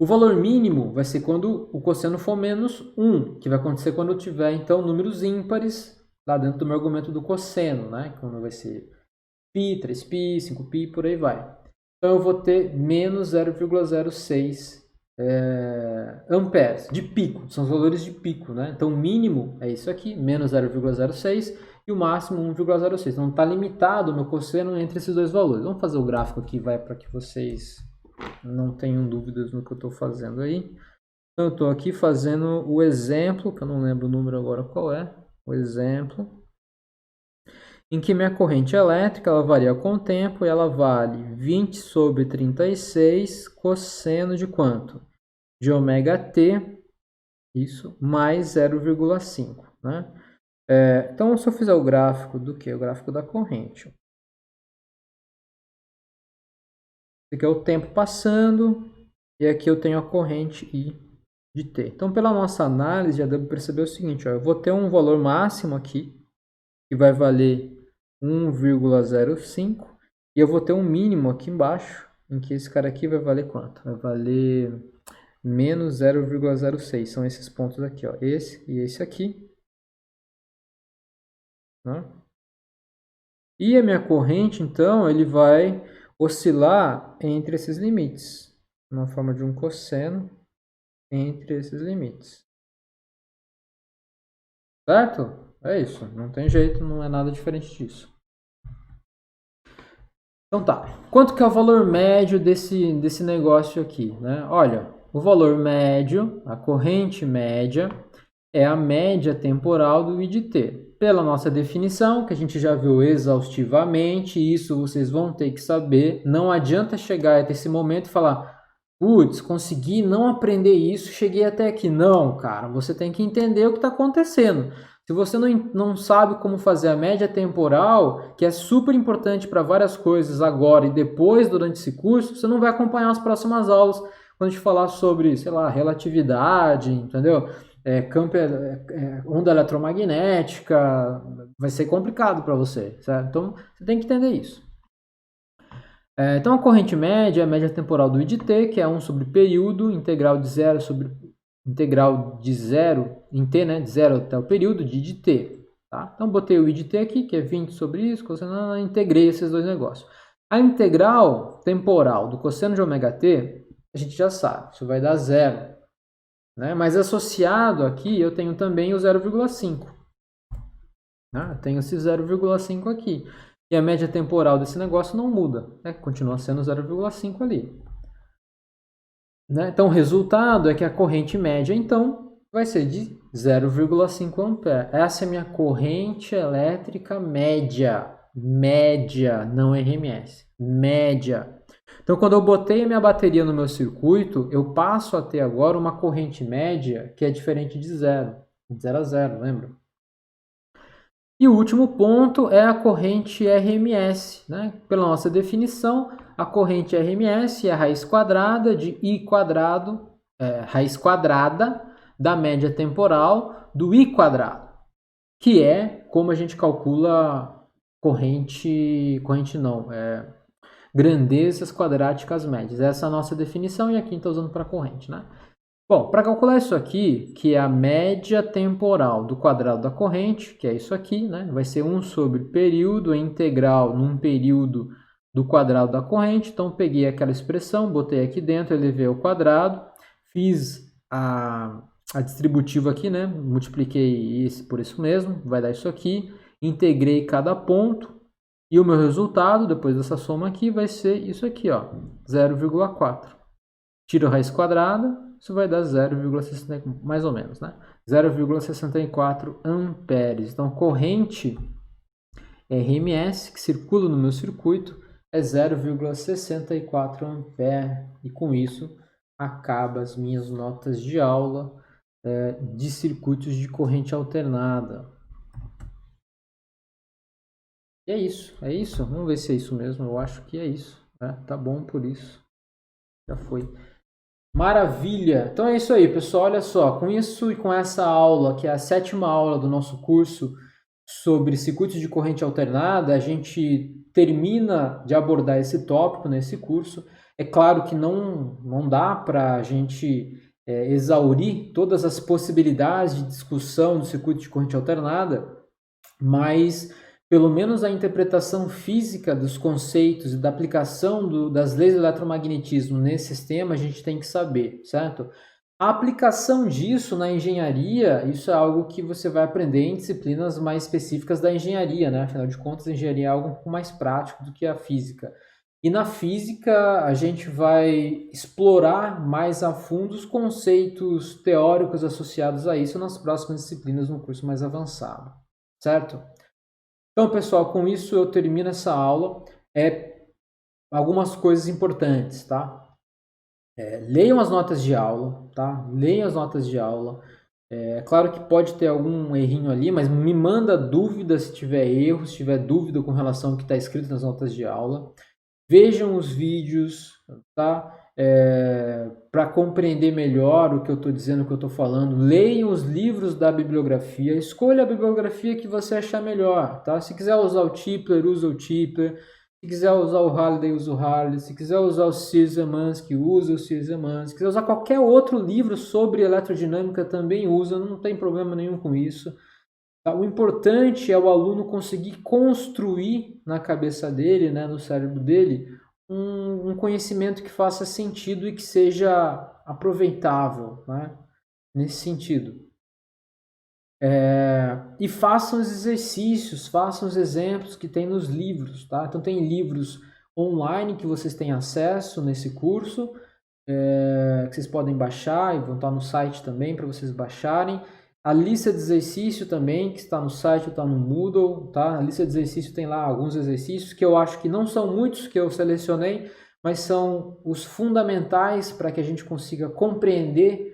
O valor mínimo vai ser quando o cosseno for menos 1, que vai acontecer quando eu tiver, então, números ímpares lá dentro do meu argumento do cosseno, né? Quando vai ser π, 3π, 5π, por aí vai. Então, eu vou ter menos 0,06 amperes de pico, são os valores de pico, né? Então, o mínimo é isso aqui, menos 0,06, e o máximo 1,06. Então, está limitado o meu cosseno entre esses dois valores. Vamos fazer o gráfico aqui, vai, para que vocês não tenham dúvidas no que eu estou fazendo aí. Então, eu estou aqui fazendo o exemplo, que eu não lembro o número agora qual é, o exemplo, em que minha corrente elétrica ela varia com o tempo e ela vale 20 sobre 36 cosseno de quanto? De ômega t, isso, mais 0,5, né? Então, se eu fizer o gráfico do que? O gráfico da corrente. Esse aqui é o tempo passando e aqui eu tenho a corrente I de t. Então, pela nossa análise, já deu para perceber o seguinte, ó, eu vou ter um valor máximo aqui, que vai valer 1,05, e eu vou ter um mínimo aqui embaixo, em que esse cara aqui vai valer quanto? Vai valer menos 0,06, são esses pontos aqui, ó, esse e esse aqui, né? E a minha corrente, então, ele vai oscilar entre esses limites, na forma de um cosseno entre esses limites. Certo? É isso, não tem jeito, não é nada diferente disso. Então tá, quanto que é o valor médio desse negócio aqui, né? Olha, o valor médio, a corrente média, é a média temporal do I de t. Pela nossa definição, que a gente já viu exaustivamente, isso vocês vão ter que saber. Não adianta chegar até esse momento e falar, putz, consegui não aprender isso, cheguei até aqui. Não, cara, você tem que entender o que está acontecendo. Se você não sabe como fazer a média temporal, que é super importante para várias coisas agora e depois, durante esse curso, você não vai acompanhar as próximas aulas quando a gente falar sobre, sei lá, relatividade, entendeu? Onda eletromagnética, vai ser complicado para você, certo? Então, você tem que entender isso. Então, a corrente média é a média temporal do I de t, que é 1 sobre período, integral de 0 sobre integral de 0 em t, né, de 0 até o período de I de t. Tá? Então, botei o I de t aqui, que é 20 sobre isso, cosseno, integrei esses dois negócios. A integral temporal do cosseno de ômega t, a gente já sabe, isso vai dar 0. Né? Mas associado aqui, eu tenho também o 0,5. Né? Eu tenho esse 0,5 aqui. E a média temporal desse negócio não muda, né? Continua sendo 0,5 ali. Né? Então, o resultado é que a corrente média, então, vai ser de 0,5 ampere. Essa é a minha corrente elétrica média. Média, não RMS. Média. Então, quando eu botei a minha bateria no meu circuito, eu passo a ter agora uma corrente média que é diferente de 0. De 0 a 0, lembra? E o último ponto é a corrente RMS. Né? Pela nossa definição, a corrente RMS é a raiz quadrada de I quadrado, raiz quadrada da média temporal do I quadrado, que é como a gente calcula grandezas quadráticas médias. Essa é a nossa definição e aqui a gente está usando para corrente, né? Bom, para calcular isso aqui, que é a média temporal do quadrado da corrente, que é isso aqui, né? Vai ser 1 sobre período, integral num período do quadrado da corrente. Então, peguei aquela expressão, botei aqui dentro, elevei ao quadrado, fiz a distributiva aqui, né? Multipliquei isso por isso mesmo, vai dar isso aqui. Integrei cada ponto e o meu resultado, depois dessa soma aqui, vai ser isso aqui, ó, 0,4. Tiro a raiz quadrada, isso vai dar 0,64, mais ou menos, né? 0,64 amperes. Então, corrente RMS, que circula no meu circuito, é 0,64 ampere. E com isso, acaba as minhas notas de aula de circuitos de corrente alternada. E é isso, é isso. Vamos ver se é isso mesmo. Eu acho que é isso. Né? Tá bom por isso. Já foi. Maravilha! Então é isso aí, pessoal. Olha só, com isso e com essa aula, que é a 7ª aula do nosso curso sobre circuitos de corrente alternada, a gente termina de abordar esse tópico nesse curso. É claro que não dá para a gente exaurir todas as possibilidades de discussão do circuito de corrente alternada, mas pelo menos a interpretação física dos conceitos e da aplicação das leis do eletromagnetismo nesse sistema a gente tem que saber, certo? A aplicação disso na engenharia, isso é algo que você vai aprender em disciplinas mais específicas da engenharia, né? Afinal de contas, a engenharia é algo um pouco mais prático do que a física. E na física, a gente vai explorar mais a fundo os conceitos teóricos associados a isso nas próximas disciplinas no curso mais avançado, certo? Então, pessoal, com isso eu termino essa aula. Algumas coisas importantes, tá? Leiam as notas de aula, tá? Leiam as notas de aula. É claro que pode ter algum errinho ali, mas me manda dúvida se tiver erro, se tiver dúvida com relação ao que está escrito nas notas de aula. Vejam os vídeos, tá? Para compreender melhor o que eu estou dizendo, o que eu estou falando. Leiam os livros da bibliografia. Escolha a bibliografia que você achar melhor, tá? Se quiser usar o Tipler, usa o Tipler. Se quiser usar o Halliday, usa o Halliday. Se quiser usar o Szymanski, usa o Szymanski. Se quiser usar qualquer outro livro sobre eletrodinâmica, também usa. Não tem problema nenhum com isso. Tá? O importante é o aluno conseguir construir na cabeça dele, né, no cérebro dele, um conhecimento que faça sentido e que seja aproveitável, né, nesse sentido. E façam os exercícios, façam os exemplos que tem nos livros, tá? Então tem livros online que vocês têm acesso nesse curso, que vocês podem baixar e vão estar no site também para vocês baixarem. A lista de exercício também, que está no site, está no Moodle, tá? A lista de exercício tem lá alguns exercícios que eu acho que não são muitos que eu selecionei, mas são os fundamentais para que a gente consiga compreender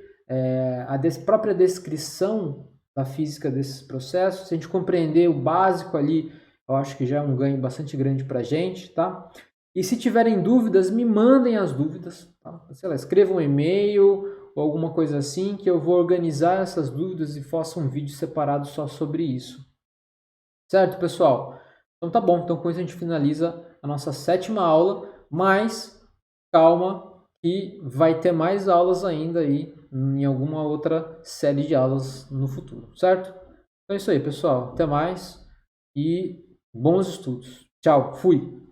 a própria descrição da física desses processos. Se a gente compreender o básico ali, eu acho que já é um ganho bastante grande para a gente, tá? E se tiverem dúvidas, me mandem as dúvidas, tá? Sei lá, escrevam um e-mail ou alguma coisa assim, que eu vou organizar essas dúvidas e faça um vídeo separado só sobre isso. Certo, pessoal? Então tá bom, então com isso a gente finaliza a nossa 7ª aula, mas calma que vai ter mais aulas ainda aí em alguma outra série de aulas no futuro, certo? Então é isso aí, pessoal. Até mais e bons estudos. Tchau, fui!